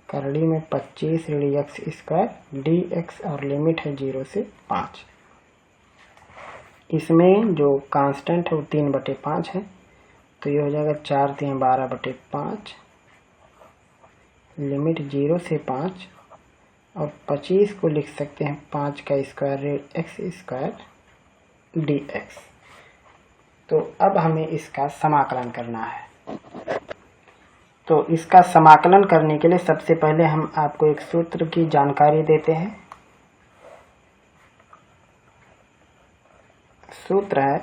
[SPEAKER 1] करड़ी में 25 ऋण एक्स स्क्वायर डी एक्स और लिमिट है 0 से 5। इसमें जो कांस्टेंट है वो 3/5 है, तो ये हो जाएगा 4 3 12/5, लिमिट 0 से 5 और 25 को लिख सकते हैं 5 का स्क्वायर ऋण एक्स स्क्वायर डी एक्स। तो अब हमें इसका समाकलन करना है। तो इसका समाकलन करने के लिए सबसे पहले हम आपको एक सूत्र की जानकारी देते हैं। सूत्र है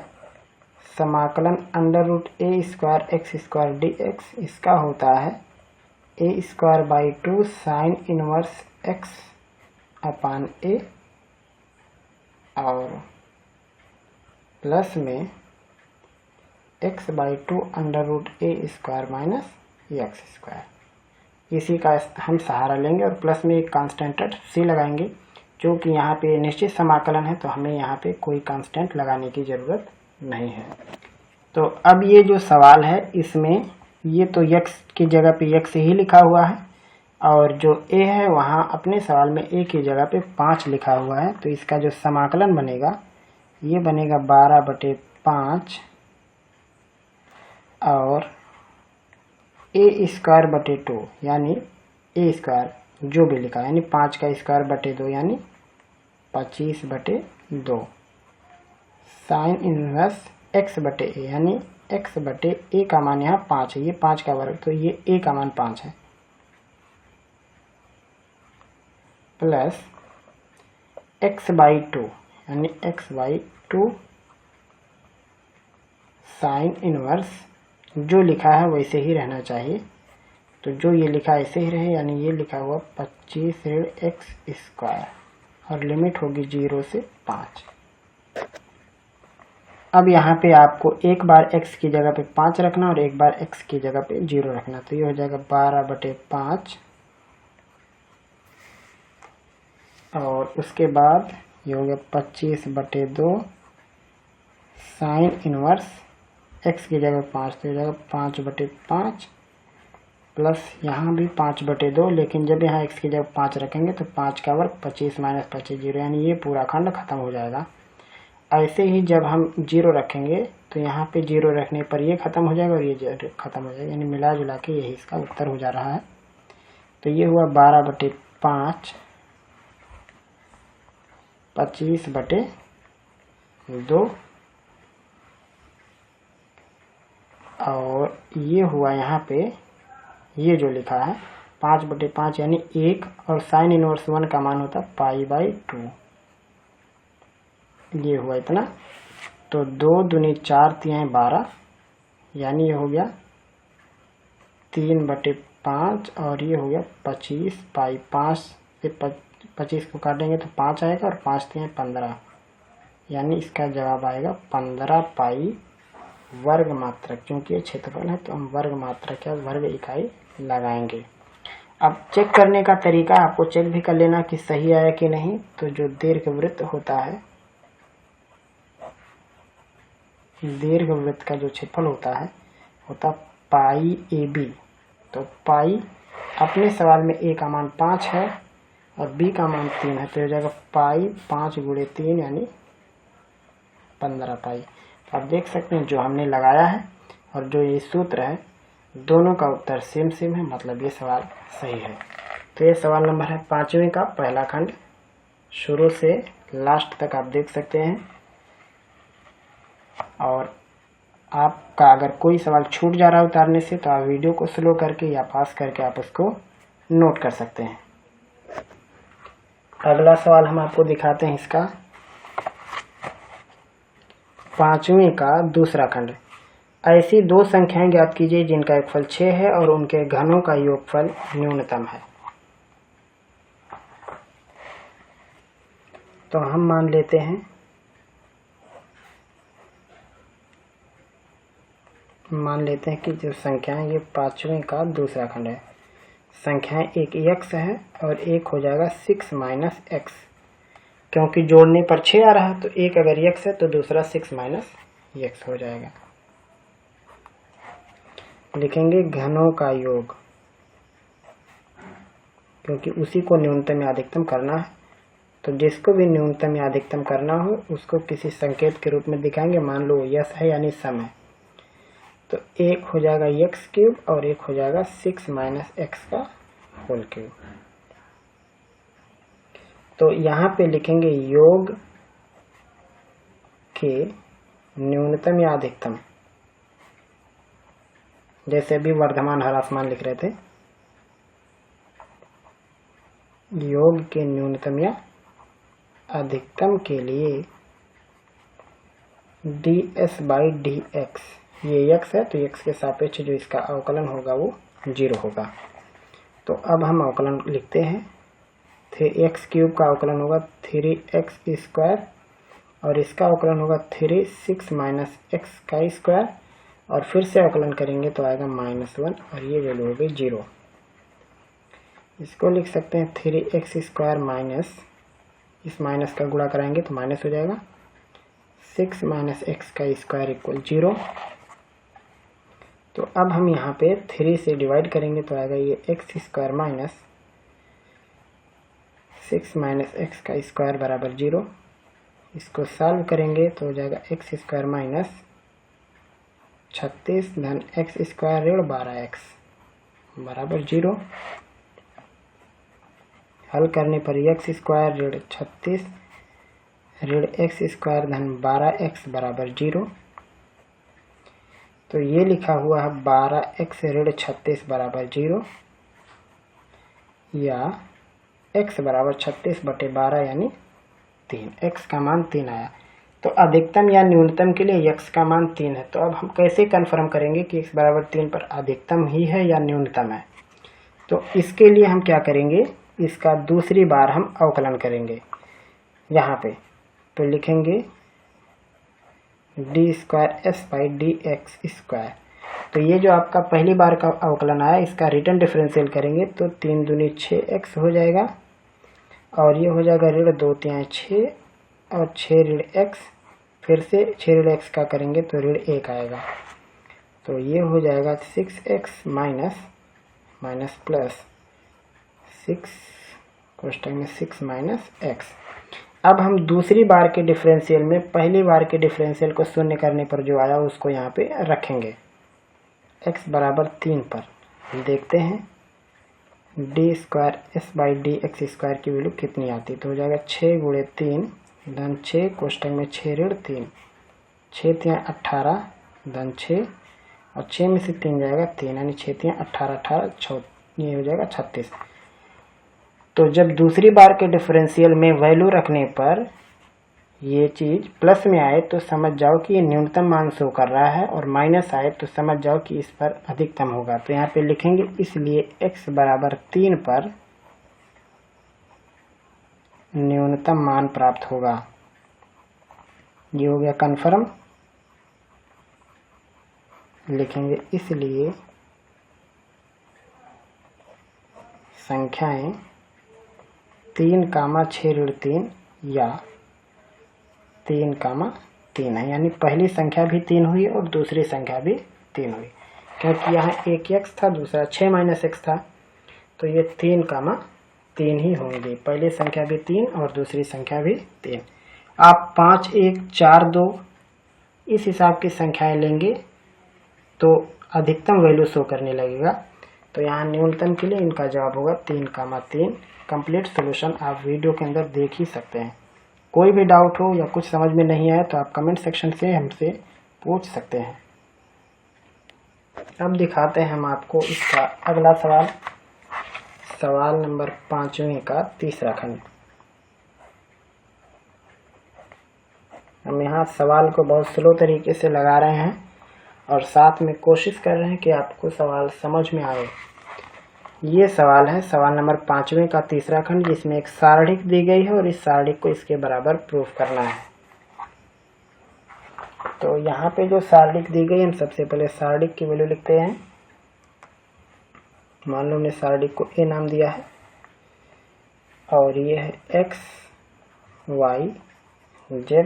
[SPEAKER 1] समाकलन √a square x square D x. इसका होता है a²/2 sine inverse x upon a और प्लस में x/2 √a² माइनस x²। इसी का हम सहारा लेंगे और प्लस में एक कांस्टेंट c लगाएंगे, जो कि यहाँ पे निश्चित समाकलन है तो हमें यहाँ पे कोई कांस्टेंट लगाने की ज़रूरत नहीं है। तो अब ये जो सवाल है इसमें ये तो x की जगह पे x ही लिखा हुआ है और जो a है वहाँ अपने सवाल में a की जगह पे 5 लिखा हुआ है। तो इसका जो समाकलन बनेगा ये बनेगा 12/5 और a²/2 यानी a² जो भी लिखा है यानी 5 का स्क्वायर/2 यानी 25/2 साइन इनवर्स x/a यानी x/a का मान यहाँ 5 है, ये 5 का वर्ग तो ये a का मान 5 है, प्लस x/2 यानी x/2 साइन इनवर्स जो लिखा है वैसे ही रहना चाहिए। तो जो ये लिखा है ऐसे ही रहे यानी ये लिखा हुआ 25 ऋण x² और लिमिट होगी 0 से 5। अब यहाँ पे आपको एक बार x की जगह पे 5 रखना और एक बार x की जगह पे 0 रखना। तो ये हो जाएगा 12/5 और उसके बाद ये हो गया 25/2 साइन इनवर्स x की जगह 5 तो हो जाएगा 5/5 प्लस यहाँ भी 5/2, लेकिन जब यहाँ x की जगह 5 रखेंगे तो 5 का वर्ग 25 माइनस 25 0 यानी ये पूरा खंड खत्म हो जाएगा। ऐसे ही जब हम 0 रखेंगे तो यहाँ पे 0 रखने पर ये खत्म हो जाएगा और ये खत्म हो जाएगा, यानी मिला जुला के यही इसका उत्तर हो जा रहा है। तो ये हुआ 12/5 25/2 और ये हुआ यहाँ पे ये जो लिखा है 5/5 यानी 1 और साइन इनवर्स 1 का मान होता है π/2, ये हुआ इतना। तो 2 दूनी 4 3 12 यानी ये हो गया 3/5 और ये हो गया 25 π5 से 25 को काटेंगे तो 5 आएगा और 5 3 15 यानी इसका जवाब आएगा 15 पाई वर्ग मात्रक। क्योंकि ये क्षेत्रफल है तो हम वर्ग मात्रक या वर्ग इकाई लगाएंगे। अब चेक करने का तरीका आपको चेक भी कर लेना कि सही आया कि नहीं। तो जो दीर्घवृत्त होता है, दीर्घवृत्त का जो क्षेत्रफल होता पाई AB। तो पाई अपने सवाल में a का मान 5 है और b का मान 3 है, तो हो जाएगा पाई 5 × 3 यानी 15 पाई। आप देख सकते हैं जो हमने लगाया है और जो ये सूत्र है दोनों का उत्तर सेम है, मतलब ये सवाल सही है। तो ये सवाल नंबर है 5वें का पहला खंड, शुरू से लास्ट तक आप देख सकते हैं। और आपका अगर कोई सवाल छूट जा रहा है उतारने से तो आप वीडियो को स्लो करके या पास करके आप उसको नोट कर सकते हैं। अगला सवाल हम आपको दिखाते हैं इसका 5वें का दूसरा खंड। ऐसी दो संख्याएं ज्ञात कीजिए जिनका योगफल 6 है और उनके घनों का योगफल न्यूनतम है। तो हम मान लेते हैं कि जो संख्याएं ये 5वें का दूसरा खंड है। संख्याएं एक x है और एक हो जाएगा 6 - x, क्योंकि जोड़ने पर 6 आ रहा है तो एक अगर x है तो दूसरा 6 - x हो जाएगा। लिखेंगे घनों का योग, क्योंकि उसी को न्यूनतम या अधिकतम करना है। तो जिसको भी न्यूनतम या अधिकतम करना हो उसको किसी संकेत के रूप में दिखाएंगे। मान लो यस है यानी सम है, तो एक हो जाएगा एक्स क्यूब और एक हो जाएगा 6 माइनस एक्स का होल क्यूब। तो यहाँ पे लिखेंगे योग के न्यूनतम या अधिकतम, जैसे अभी वर्धमान ह्रासमान लिख रहे थे, योग के न्यूनतम या अधिकतम के लिए ds बाई डी एक्स, ये x है तो x के सापेक्ष जो इसका अवकलन होगा वो 0 होगा। तो अब हम अवकलन लिखते हैं। एक्स क्यूब का अवकलन होगा 3x स्क्वायर और इसका अवकलन होगा 6 माइनस एक्स का स्क्वायर और फिर से अवकलन करेंगे तो आएगा -1 और ये वैल्यू हो गई 0। इसको लिख सकते हैं 3x स्क्वायर माइनस, इस माइनस का गुणा कराएंगे तो माइनस हो जाएगा, 6 माइनस एक्स का स्क्वायर इक्वल 0। तो अब हम यहाँ पे 3 से डिवाइड करेंगे तो आएगा ये x square minus 6 minus x का स्क्वायर बराबर 0। इसको सॉल्व करेंगे तो हो जाएगा एक्स स्क्वायर माइनस 36 धन एक्स स्क्वायर ऋण 12x बराबर 0। हल करने पर एक्स स्क्वायर ऋण 36 ऋण एक्स स्क्वायर धन 12x बराबर 0। तो ये लिखा हुआ है 12x ऋण 36 बराबर 0 या x बराबर 36 बटे 12 यानी 3, x का मान 3 आया। तो अधिकतम या न्यूनतम के लिए x का मान 3 है। तो अब हम कैसे कन्फर्म करेंगे कि x बराबर 3 पर अधिकतम ही है या न्यूनतम है? तो इसके लिए हम क्या करेंगे, इसका दूसरी बार हम अवकलन करेंगे यहाँ पे। तो लिखेंगे D square S by D x square. तो ये जो आपका पहली बार का अवकलन आया इसका रिटर्न डिफरेंशियल करेंगे तो 3 दूनी 6x हो जाएगा और ये हो जाएगा ऋण 2 तिहाई 6 और 6 ऋण x, फिर से 6 ऋण x का करेंगे तो ऋण 1 आएगा। तो ये हो जाएगा 6x माइनस प्लस 6 क्वेश्चन में 6 माइनस एक्स। अब हम दूसरी बार के डिफरेंशियल में पहली बार के डिफरेंशियल को शून्य करने पर जो आया उसको यहाँ पे रखेंगे। x बराबर 3 पर देखते हैं D square S by D x square की वैल्यू कितनी आती है। तो हो जाएगा 6 गुणे 3 धन 6 कोष्टक में 6 ऋण 3, 6 तिहाई 18 धन 6 और 6 में से 3 जाएगा 3 यानी 6 तिहाई 18 ये हो जाएगा 36। तो जब दूसरी बार के डिफरेंशियल में वैल्यू रखने पर ये चीज़ प्लस में आए तो समझ जाओ कि ये न्यूनतम मान शो कर रहा है और माइनस आए तो समझ जाओ कि इस पर अधिकतम होगा। तो यहाँ पे लिखेंगे इसलिए x बराबर 3 पर न्यूनतम मान प्राप्त होगा। ये हो गया कन्फर्म। लिखेंगे इसलिए संख्याएं 3, 6 ऋण 3 या 3, है, यानी पहली संख्या भी 3 हुई और दूसरी संख्या भी 3 हुई, क्योंकि यहाँ एक x था दूसरा 6 माइनस एक्स था। तो ये 3, ही होंगे, पहली संख्या भी 3 और दूसरी संख्या भी 3। आप 5, 1, 4, 2 इस हिसाब की संख्याएं लेंगे तो अधिकतम वैल्यू शो करने लगेगा। तो यहाँ न्यूनतम के लिए इनका जवाब होगा 3, कंप्लीट सॉल्यूशन आप वीडियो के अंदर देख ही सकते हैं। कोई भी डाउट हो या कुछ समझ में नहीं आए तो आप कमेंट सेक्शन से हमसे पूछ सकते हैं। अब दिखाते हैं हम आपको इसका अगला सवाल, सवाल नंबर 5वें का तीसरा खंड। हम यहाँ सवाल को बहुत स्लो तरीके से लगा रहे हैं और साथ में कोशिश कर रहे हैं कि आपको सवाल समझ में आए। ये सवाल है सवाल नंबर 5वें का तीसरा खंड, जिसमें एक सारणिक दी गई है और इस सारणिक को इसके बराबर प्रूफ करना है। तो यहाँ पे जो सारणिक दी गई हम सबसे पहले सारणिक की वैल्यू लिखते हैं। मान लो हमने सारणिक को ए नाम दिया है और ये है x, y, z,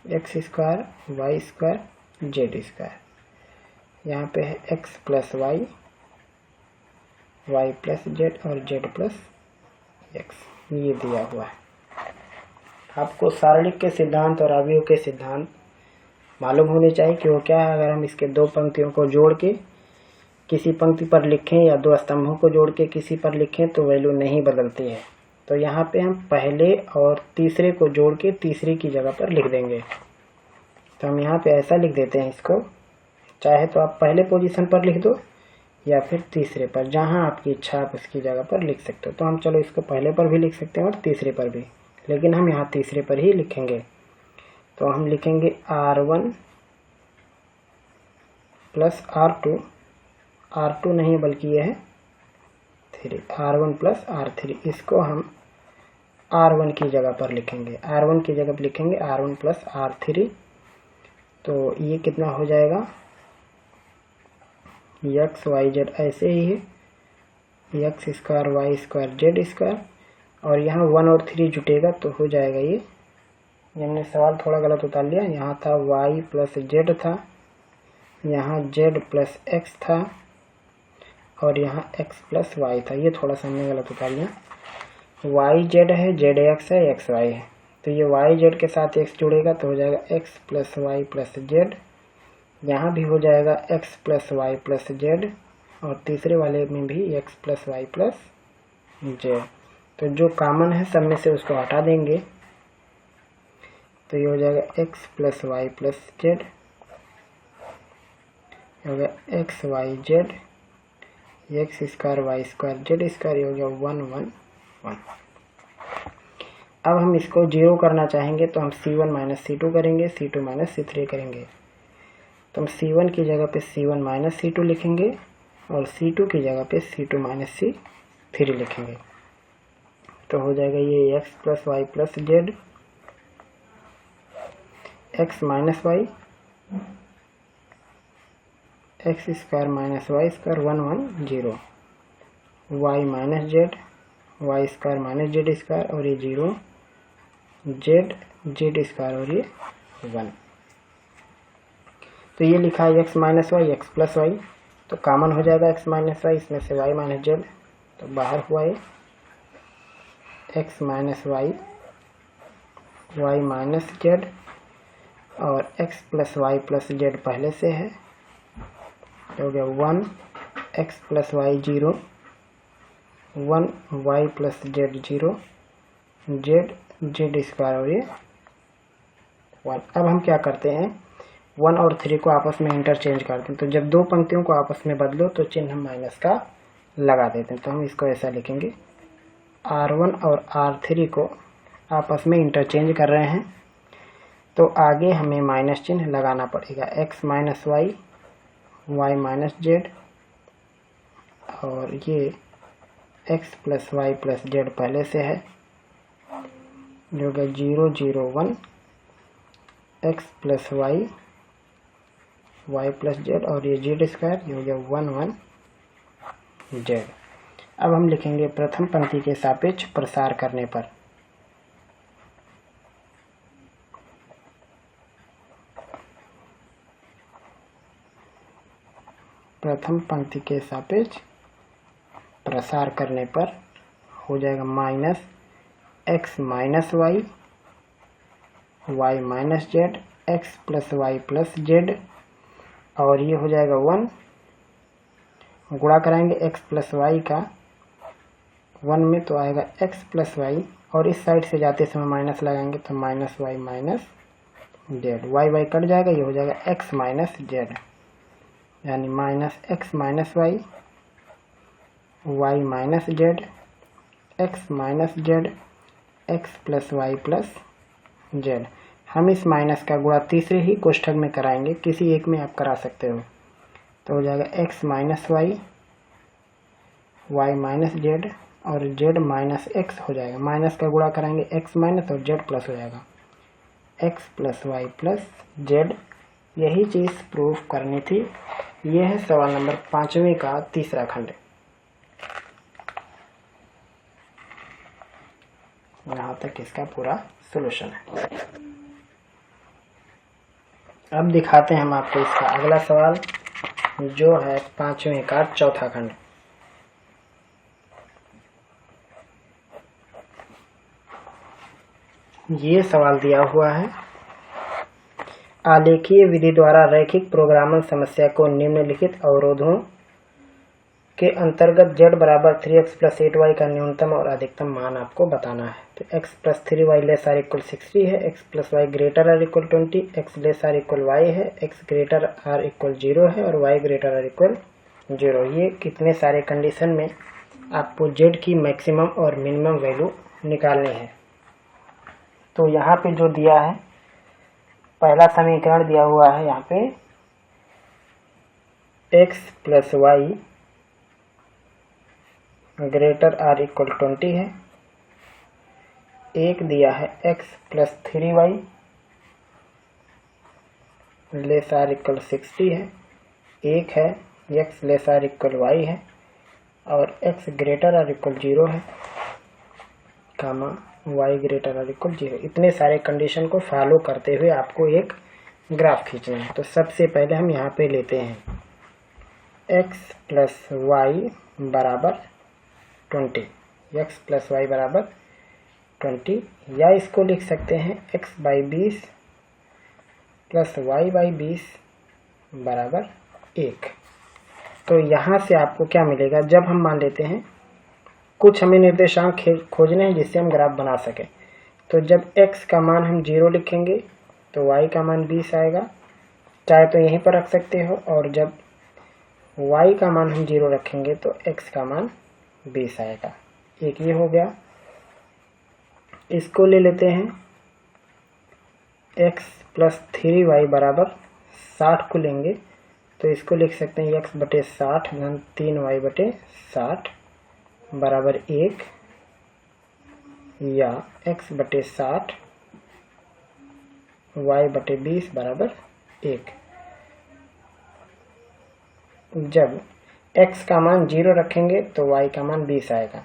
[SPEAKER 1] x square, y square, z square. यहाँ पे है x plus y y plus z और जेड प्लस एक्स, ये दिया हुआ है। आपको सारणिक के सिद्धांत और अवयव के सिद्धांत मालूम होने चाहिए कि वो क्या है। अगर हम इसके दो पंक्तियों को जोड़ के किसी पंक्ति पर लिखें या दो स्तंभों को जोड़ के किसी पर लिखें तो वैल्यू नहीं बदलती है। तो यहाँ पे हम पहले और तीसरे को जोड़ के तीसरी की जगह पर लिख देंगे। तो हम यहाँ पे ऐसा लिख देते हैं इसको, चाहे तो आप पहले पोजीशन पर लिख दो या फिर तीसरे पर, जहाँ आपकी इच्छा आप उसकी जगह पर लिख सकते हो। तो हम चलो इसको पहले पर भी लिख सकते हैं और तीसरे पर भी, लेकिन हम यहाँ तीसरे पर ही लिखेंगे। तो हम लिखेंगे R1 प्लस R2, R2 नहीं बल्कि यह है 3, R1 प्लस R3। इसको हम R1 की जगह पर लिखेंगे, R1 की जगह पर लिखेंगे R1 प्लस R3। तो ये कितना हो जाएगा, एक्स वाई जेड ऐसे ही है, x square y square z square, और यहाँ 1 और 3 जुटेगा तो हो जाएगा ये। हमने सवाल थोड़ा गलत उतार लिया, यहाँ था y प्लस जेड था, यहाँ z प्लस एक्स था, और यहाँ x प्लस वाई था। ये थोड़ा सा हमने गलत उतार लिया। y z है, z x है, x y है, तो ये y z के साथ x जुड़ेगा तो हो जाएगा x plus Y plus z. यहाँ भी हो जाएगा x plus Y plus z, और तीसरे वाले में भी x plus Y plus z. तो जो कॉमन है सब में से उसको हटा देंगे, तो ये हो जाएगा x plus Y plus z, हो गया x y z, x square y square z square, ये हो गया 1 1 1। अब हम इसको 0 करना चाहेंगे तो हम C1 माइनस C2 करेंगे, C2 माइनस C3 करेंगे। तो हम C1 की जगह पे C1 माइनस C2 लिखेंगे और C2 की जगह पे C2 माइनस C3 लिखेंगे। तो हो जाएगा ये x plus Y plus z, x minus y, x square minus y square 1 1 0, y minus z, y square minus z square, और ये 0, जेड जेड स्क्वायर, और ये 1। तो ये लिखा है x minus y x plus y, तो कॉमन हो जाएगा एक्स माइनस वाई, इसमें से वाई माइनस जेड, तो बाहर हुआ ये X minus Y, Y minus Z, और X plus Y plus Z पहले से है, हो गया 1 x plus Y 0, 1 Y plus Z 0, Z Z square, और ये 1। अब हम क्या करते हैं, 1 और 3 को आपस में इंटरचेंज करते हैं। तो जब दो पंक्तियों को आपस में बदलो तो चिन्ह हम माइनस का लगा देते हैं। तो हम इसको ऐसा लिखेंगे, R1 और R3 को आपस में इंटरचेंज कर रहे हैं, तो आगे हमें माइनस चिन्ह लगाना पड़ेगा। x minus Y, Y minus Z, और ये x plus Y plus Z पहले से है, जो कि 0 0 1, x plus y, y plus z, और ये जेड स्क्वायर, ये हो गया 1 1 जेड। अब हम लिखेंगे प्रथम पंक्ति के सापेक्ष प्रसार करने पर। प्रथम पंक्ति के सापेक्ष प्रसार करने पर हो जाएगा minus x minus Y, Y minus z, x plus Y plus z, और ये हो जाएगा 1। गुणा कराएंगे x प्लस वाई का 1 में तो आएगा x प्लस वाई, और इस साइड से जाते समय माइनस लगाएंगे तो minus y minus z, y y cut जाएगा, ये हो जाएगा x माइनस जेड, यानी minus x minus Y, Y minus z, x minus z, x plus Y plus z. हम इस माइनस का गुणा तीसरे ही कोष्ठक में कराएंगे, किसी एक में आप करा सकते हो। तो हो जाएगा x minus Y, Y minus Z, और जेड माइनस एक्स हो जाएगा। माइनस का गुणा कराएंगे x माइनस और जेड प्लस हो जाएगा x plus Y plus z. यही चीज़ प्रूफ करनी थी। यह है सवाल नंबर 5वें का तीसरा खंड। यहाँ तक इसका पूरा सॉल्यूशन है। अब दिखाते हैं हम आपको इसका अगला सवाल, जो है 5वें का चौथा खंड। ये सवाल दिया हुआ है, आलेखीय विधि द्वारा रैखिक प्रोग्रामन समस्या को निम्नलिखित अवरोधों के अंतर्गत z बराबर 3x प्लस 8y का न्यूनतम और अधिकतम मान आपको बताना है। तो x plus 3y less or equal 60 है, x plus y greater or equal 20, x less or equal y है, x ग्रेटर आर इक्वल 0 है और y ग्रेटर आर इक्वल 0। ये कितने सारे कंडीशन में आपको z की मैक्सिमम और मिनिमम वैल्यू निकालनी है। तो यहाँ पे जो दिया है, पहला समीकरण दिया हुआ है यहाँ पे x plus y greater or equal 20 है, एक दिया है x plus 3y less or equal 60 है, एक है x less or equal y है और x ग्रेटर आर इक्वल 0 है, comma y greater or equal 0। इतने सारे कंडीशन को फॉलो करते हुए आपको एक ग्राफ खींचना है। तो सबसे पहले हम यहाँ पे लेते हैं x प्लस वाई बराबर 20, x प्लस वाई बराबर 20, या इसको लिख सकते हैं x by 20 plus y by 20 बराबर 1। तो यहाँ से आपको क्या मिलेगा, जब हम मान लेते हैं कुछ हमें निर्देशांक खोजने हैं जिससे हम ग्राफ बना सकें। तो जब x का मान हम 0 लिखेंगे तो y का मान 20 आएगा, चाहे तो यहीं पर रख सकते हो, और जब y का मान हम 0 रखेंगे तो x का मान 20 आएगा। एक ये हो गया। इसको ले लेते हैं x प्लस 3y बराबर 60 को लेंगे तो इसको लिख सकते हैं x बटे 60 धन 3y बटे 60 बराबर 1, या x बटे 60 y बटे 20 बराबर 1। जब x का मान 0 रखेंगे तो y का मान 20 आएगा,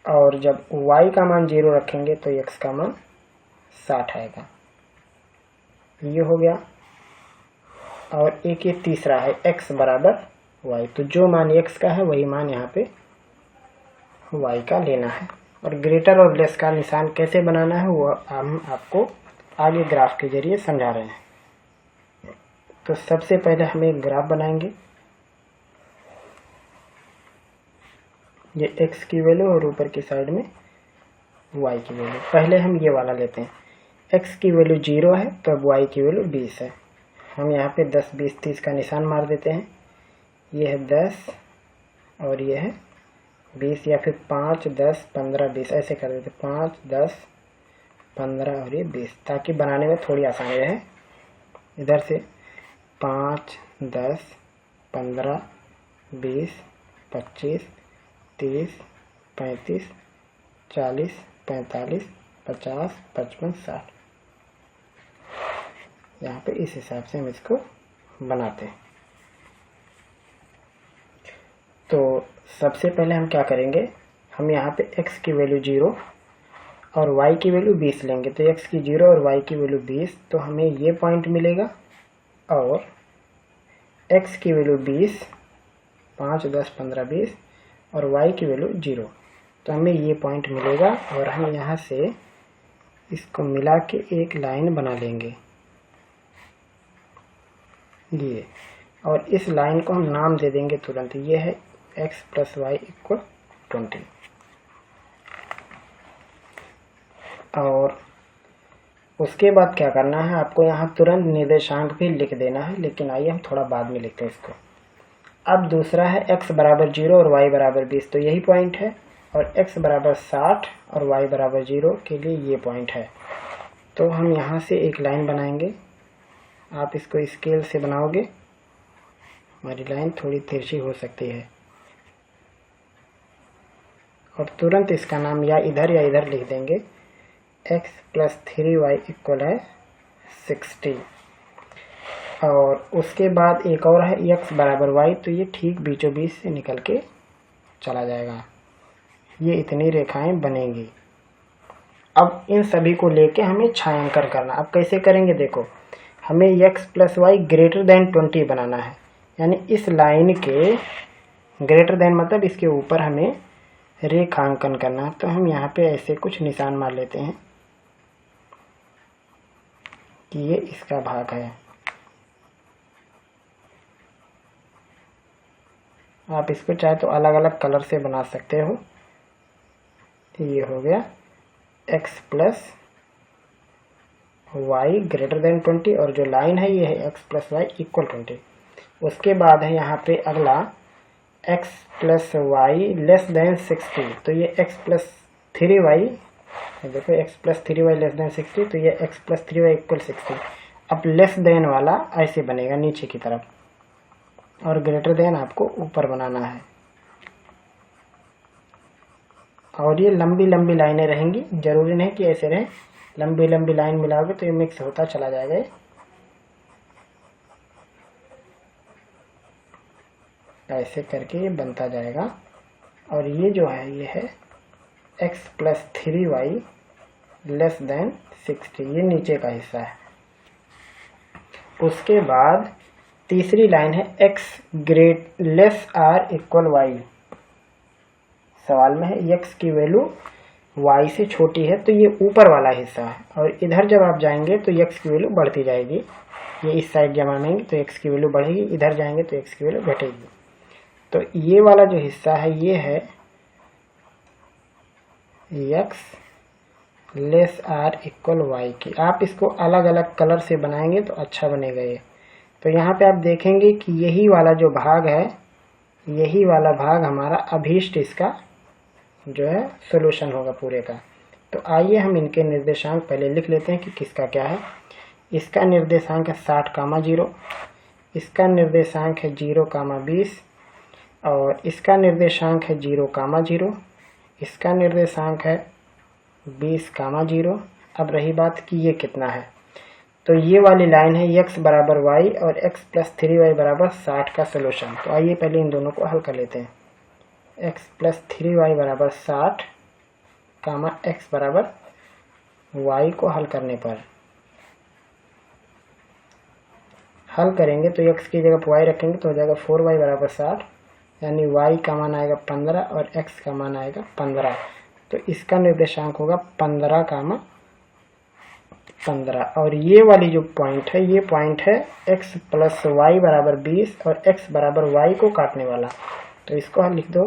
[SPEAKER 1] और जब y का मान 0 रखेंगे तो x का मान 60 आएगा। ये हो गया। और एक ये तीसरा है x बराबर y, तो जो मान x का है वही मान यहाँ पे y का लेना है। और ग्रेटर और लेस का निशान कैसे बनाना है वो हम आपको आगे ग्राफ के जरिए समझा रहे हैं। तो सबसे पहले हम एक ग्राफ बनाएंगे, ये x की वैल्यू और ऊपर की साइड में y की वैल्यू। पहले हम ये वाला लेते हैं, x की वैल्यू 0 है तो अब y की वैल्यू 20 है। हम यहाँ पे 10, 20, 30 का निशान मार देते हैं। ये है 10 और ये है 20, या फिर 5, 10, 15, 20 ऐसे कर देते, 5, 10, 15 और ये 20, ताकि बनाने में थोड़ी आसानी रहे। इधर से 5, 10, 15, 20, 25, 30, 35, 40, 45, 50, 55, 60। यहाँ पे इस हिसाब से हम इसको बनाते हैं। तो सबसे पहले हम क्या करेंगे, हम यहाँ पे x की वैल्यू 0 और y की वैल्यू 20 लेंगे। तो x की 0 और y की वैल्यू 20, तो हमें ये पॉइंट मिलेगा, और x की वैल्यू 20, 5, 10, 15, 20 और y की वैल्यू 0, तो हमें ये पॉइंट मिलेगा। और हम यहाँ से इसको मिला के एक लाइन बना लेंगे ये, और इस लाइन को हम नाम दे देंगे तुरंत, ये है x प्लस वाई इक्वल 20। और उसके बाद क्या करना है, आपको यहाँ तुरंत निर्देशांक भी लिख देना है, लेकिन आइए हम थोड़ा बाद में लिखते हैं इसको। अब दूसरा है x बराबर 0 और y बराबर 20, तो यही पॉइंट है, और x बराबर 60 और y बराबर 0 के लिए ये पॉइंट है। तो हम यहाँ से एक लाइन बनाएंगे, आप इसको स्केल से बनाओगे, हमारी लाइन थोड़ी तिरछी हो सकती है, और तुरंत इसका नाम या इधर या इधर लिख देंगे, x प्लस 3y इक्वल है 60। और उसके बाद एक और है x बराबर y, तो ये ठीक बीचों बीच से निकल के चला जाएगा। ये इतनी रेखाएं बनेंगी। अब इन सभी को लेके हमें छायांकन करना। अब कैसे करेंगे, देखो, हमें x plus y greater than 20 बनाना है, यानी इस लाइन के ग्रेटर देन मतलब इसके ऊपर हमें रेखांकन करना है, तो हम यहाँ पे ऐसे कुछ निशान मार लेते हैं कि ये इसका भाग है। आप इसको चाहे तो अलग अलग कलर से बना सकते हो। ये हो गया x plus y greater than 20, और जो लाइन है ये है x प्लस वाई इक्वल 20। उसके बाद है यहाँ पे अगला x plus y less than 60, तो ये x प्लस 3y, देखो x plus 3y less than 60, तो ये x प्लस 3y इक्वल 60। अब लेस देन वाला ऐसे बनेगा नीचे की तरफ, और ग्रेटर देन आपको ऊपर बनाना है। और ये लंबी लंबी लाइनें रहेंगी, जरूरी नहीं कि ऐसे रहे, लंबी लंबी लाइन मिलाओगे तो ये मिक्स होता चला जाएगा। ऐसे करके ये बनता जाएगा। और ये जो है ये है x plus 3y less than 60, ये नीचे का हिस्सा है। उसके बाद तीसरी लाइन है x great less or equal y. सवाल में है x की वैल्यू y से छोटी है, तो ये ऊपर वाला हिस्सा है, और इधर जब आप जाएंगे तो x की वैल्यू बढ़ती जाएगी। ये इस साइड जमा में तो x की वैल्यू बढ़ेगी, इधर जाएंगे तो x की वैल्यू घटेगी। तो ये वाला जो हिस्सा है ये है x less or equal y की। आप इसको अलग अलग कलर से बनाएंगे तो अच्छा बनेगा ये। तो यहाँ पे आप देखेंगे कि यही वाला जो भाग है, यही वाला भाग हमारा अभीष्ट इसका जो है सॉल्यूशन होगा पूरे का। तो आइए हम इनके निर्देशांक पहले लिख लेते हैं कि किसका क्या है। इसका निर्देशांक है 60,0, इसका निर्देशांक है 0,20, और इसका निर्देशांक है 0,0, इसका निर्देशांक है 20,0। अब रही बात कि ये कितना है, तो ये वाली लाइन है x बराबर y और x प्लस 3y बराबर 60 का सलूशन। तो आइए पहले इन दोनों को हल कर लेते हैं। x प्लस 3y बराबर 60 कामा x बराबर y को हल करने पर हल करेंगे तो x की जगह y रखेंगे तो हो जाएगा 4y बराबर 60, यानी y का मान आएगा 15 और x का मान आएगा 15। तो इसका निर्देशांक होगा 15,15। और ये वाली जो पॉइंट है ये पॉइंट है x प्लस वाई बराबर 20 और x बराबर y को काटने वाला। तो इसको हम लिख दो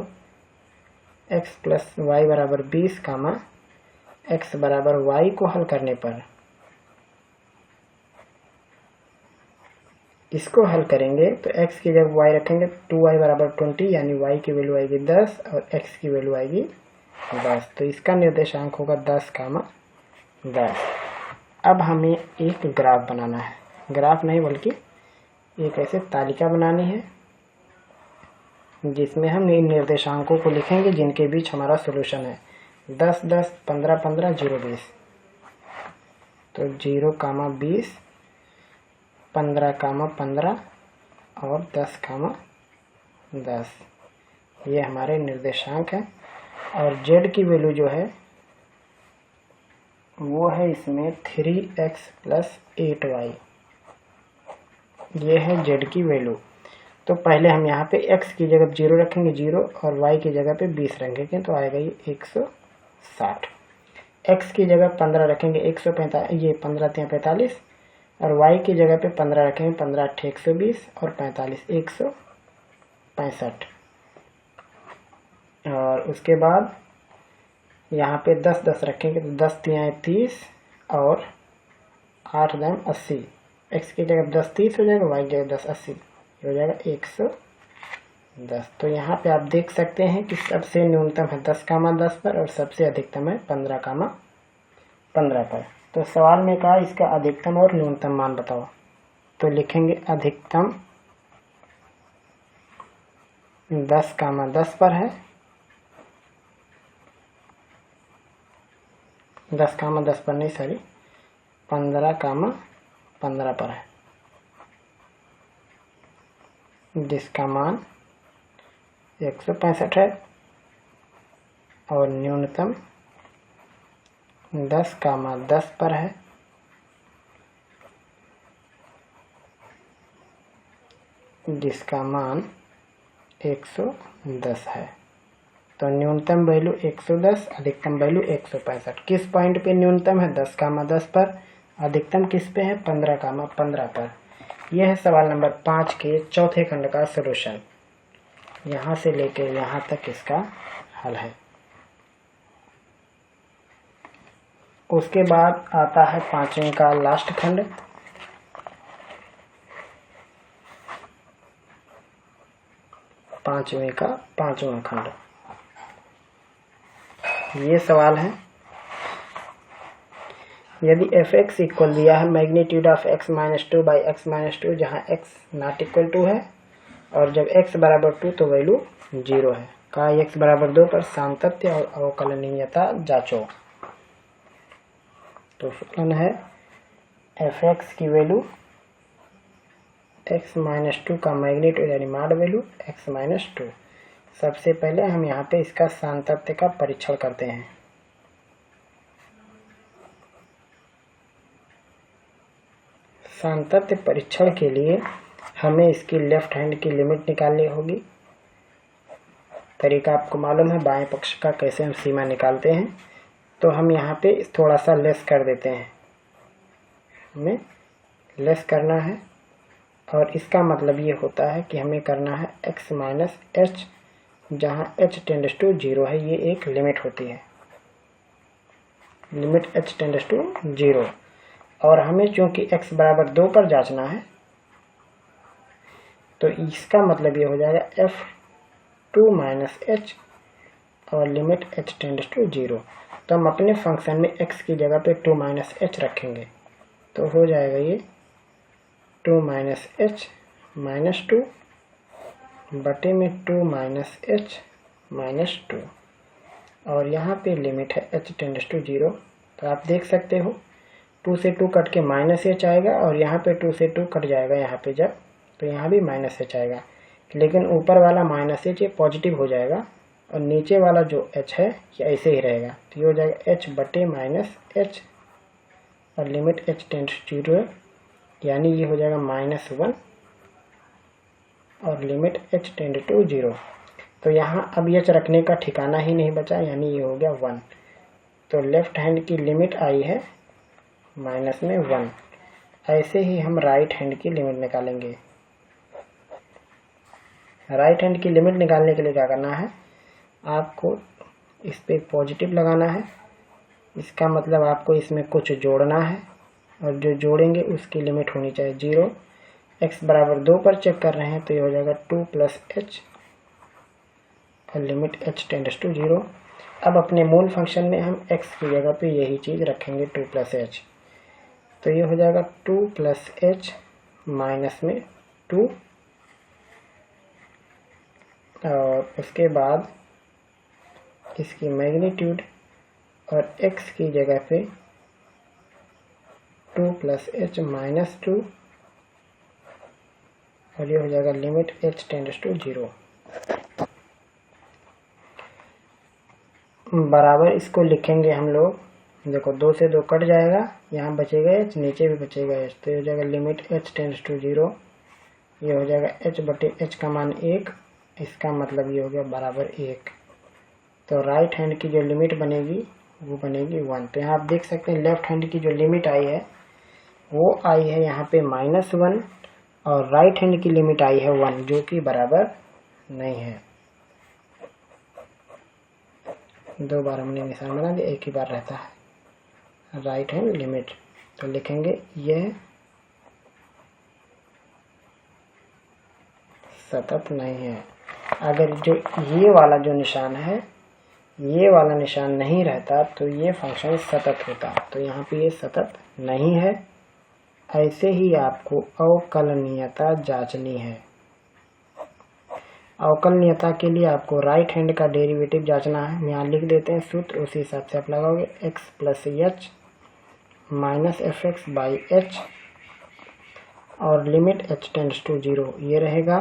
[SPEAKER 1] x प्लस वाई बराबर 20 कामा x बराबर y को हल करने पर इसको हल करेंगे तो x की जगह y रखेंगे 2y बराबर 20, यानी y की वैल्यू आएगी 10 और x की वैल्यू आएगी 10। तो इसका निर्देशांक होगा 10,10। अब हमें एक ग्राफ बनाना है, ग्राफ नहीं बल्कि एक ऐसे तालिका बनानी है जिसमें हम इन निर्देशांकों को लिखेंगे जिनके बीच हमारा सॉल्यूशन है। 10, 10, 15, 15, 0, 20। तो 0,20, 15,15 और 10,10 ये हमारे निर्देशांक हैं। और z की वैल्यू जो है वो है इसमें 3x प्लस 8y, ये है z की वैल्यू। तो पहले हम यहाँ पे x की जगह 0 रखेंगे 0 और y की जगह पे 20 रखेंगे तो आएगा ये 160। x की जगह 15 रखेंगे 145, ये 15 × 45, और y की जगह पे 15 रखेंगे 15 × 120 और 45 165। और उसके बाद यहाँ पे 10 10 रखेंगे तो 10 × 30 और 8 × 80। x की जगह 10 30 हो जाएगा, y की जगह 10 80 हो जाएगा 110। तो यहाँ पे आप देख सकते हैं कि सबसे न्यूनतम है 10,10 पर और सबसे अधिकतम है 15,15 पर। तो सवाल में कहा इसका अधिकतम और न्यूनतम मान बताओ, तो लिखेंगे अधिकतम 10,10 पर है, 10,10 पर नहीं सॉरी 15,15 पर है, जिसका मान 165 है। और न्यूनतम 10,10 पर है, जिसका मान 110 है। तो न्यूनतम वैल्यू 110, अधिकतम वैल्यू 165। किस पॉइंट पे न्यूनतम है? 10,10 पर। अधिकतम किस पे है? 15,15 पर। यह है सवाल नंबर 5 के चौथे खंड का सॉल्यूशन। यहाँ से लेके यहाँ तक इसका हल है। उसके बाद आता है 5वें का लास्ट खंड। पांचवें का 5वां खंड। ये सवाल है, यदि fx इक्वल दिया है magnitude of x - 2 by x - 2, जहाँ x नॉट इक्वल टू है और जब x बराबर 2 तो वैल्यू 0 है। कहा x बराबर 2 पर सातत्य और अवकलनीयता जांचो। तो फलन है fx की वैल्यू x - 2 का मैग्नीट्यूड यानी मॉड वैल्यू x - 2। सबसे पहले हम यहाँ पे इसका सातत्य का परीक्षण करते हैं। सातत्य परीक्षण के लिए हमें इसकी लेफ्ट हैंड की लिमिट निकालनी होगी। तरीका आपको मालूम है बाएं पक्ष का कैसे हम सीमा निकालते हैं। तो हम यहाँ पे थोड़ा सा लेस कर देते हैं, हमें लेस करना है और इसका मतलब ये होता है कि हमें करना है x - h, जहाँ h टेंड्स टू 0 है। ये एक लिमिट होती है, लिमिट h टेंड्स टू 0। और हमें चूंकि x बराबर 2 पर जांचना है तो इसका मतलब ये हो जाएगा f2 - h और लिमिट h टेंड्स टू 0। तो हम अपने फंक्शन में x की जगह पे 2 - h रखेंगे तो हो जाएगा ये 2 - h - 2 बटे में 2 - h - 2 और यहाँ पे लिमिट है h टेंड्स टू 0। तो आप देख सकते हो 2 से 2 कट के -h आएगा और यहाँ पे 2 से 2 कट जाएगा यहाँ पे जब, तो यहाँ भी -h आएगा। लेकिन ऊपर वाला -h ये पॉजिटिव हो जाएगा और नीचे वाला जो h है ये ऐसे ही रहेगा। तो ये हो जाएगा h बटे -h और लिमिट h टेंड्स टू 0 यानी ये हो जाएगा -1 और लिमिट h टेंड टू 0। तो यहाँ अब h रखने का ठिकाना ही नहीं बचा, यानी ये हो गया 1। तो लेफ्ट हैंड की लिमिट आई है -1। ऐसे ही हम राइट हैंड की लिमिट निकालेंगे। राइट हैंड की लिमिट निकालने के लिए क्या करना है, आपको इस पे पॉजिटिव लगाना है। इसका मतलब आपको इसमें कुछ जोड़ना है और जो जोड़ेंगे उसकी लिमिट होनी चाहिए 0। x बराबर 2 पर चेक कर रहे हैं तो ये हो जाएगा 2 + h और लिमिट h टेंड्स टू 0। अब अपने मूल फंक्शन में हम x की जगह पे यही चीज़ रखेंगे 2 + h। तो ये हो जाएगा 2 + h माइनस में 2 और उसके बाद इसकी मैग्नीट्यूड और x की जगह पे 2 + h - 2 और ये हो जाएगा लिमिट h टेंड्स टू 0। बराबर इसको लिखेंगे हम लोग, देखो 2 से 2 कट जाएगा, यहाँ बचेगा h, नीचे भी बचेगा h। तो ये हो जाएगा लिमिट h टेंड्स टू 0। ये हो जाएगा h बटे h का मान 1, इसका मतलब ये हो गया बराबर 1। तो राइट हैंड की जो लिमिट बनेगी वो बनेगी 1। तो यहाँ आप देख सकते हैं लेफ्ट हैंड की जो लिमिट आई है वो आई है यहाँ पे -1 और राइट हैंड की लिमिट आई है 1, जो कि बराबर नहीं है। 2 बार हमने निशान बना दिया, एक ही बार रहता है राइट हैंड लिमिट। तो लिखेंगे यह सतत नहीं है। अगर जो ये वाला जो निशान है, ये वाला निशान नहीं रहता तो ये फंक्शन सतत होता। तो यहाँ पे ये सतत नहीं है। ऐसे ही आपको अवकलनीयता जांचनी है। अवकलनीयता के लिए आपको राइट हैंड का डेरिवेटिव जांचना है। यहाँ लिख देते हैं सूत्र, उसी हिसाब से आप लगाओगे x + h माइनस fx/h और लिमिट h टेंड्स टू 0 ये रहेगा।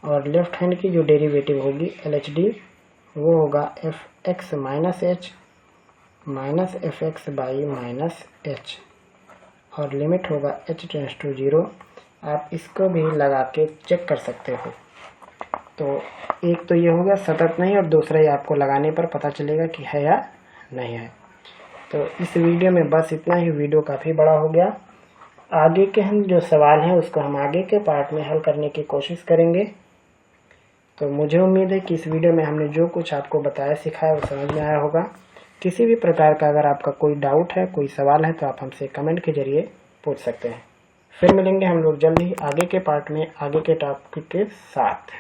[SPEAKER 1] और लेफ्ट हैंड की जो डेरिवेटिव होगी LHD वो होगा fx - h माइनस fx/-h और लिमिट होगा h टेंड्स टू 0। आप इसको भी लगा के चेक कर सकते हो। तो एक तो ये हो गया सतत नहीं, और दूसरा ये आपको लगाने पर पता चलेगा कि है या नहीं है। तो इस वीडियो में बस इतना ही। वीडियो काफ़ी बड़ा हो गया। आगे के हम जो सवाल हैं उसको हम आगे के पार्ट में हल करने की कोशिश करेंगे। तो मुझे उम्मीद है कि इस वीडियो में हमने जो कुछ आपको बताया सिखाया वो समझ में आया होगा। किसी भी प्रकार का अगर आपका कोई डाउट है, कोई सवाल है, तो आप हमसे कमेंट के जरिए पूछ सकते हैं। फिर मिलेंगे हम लोग जल्द ही आगे के पार्ट में आगे के टॉपिक के साथ।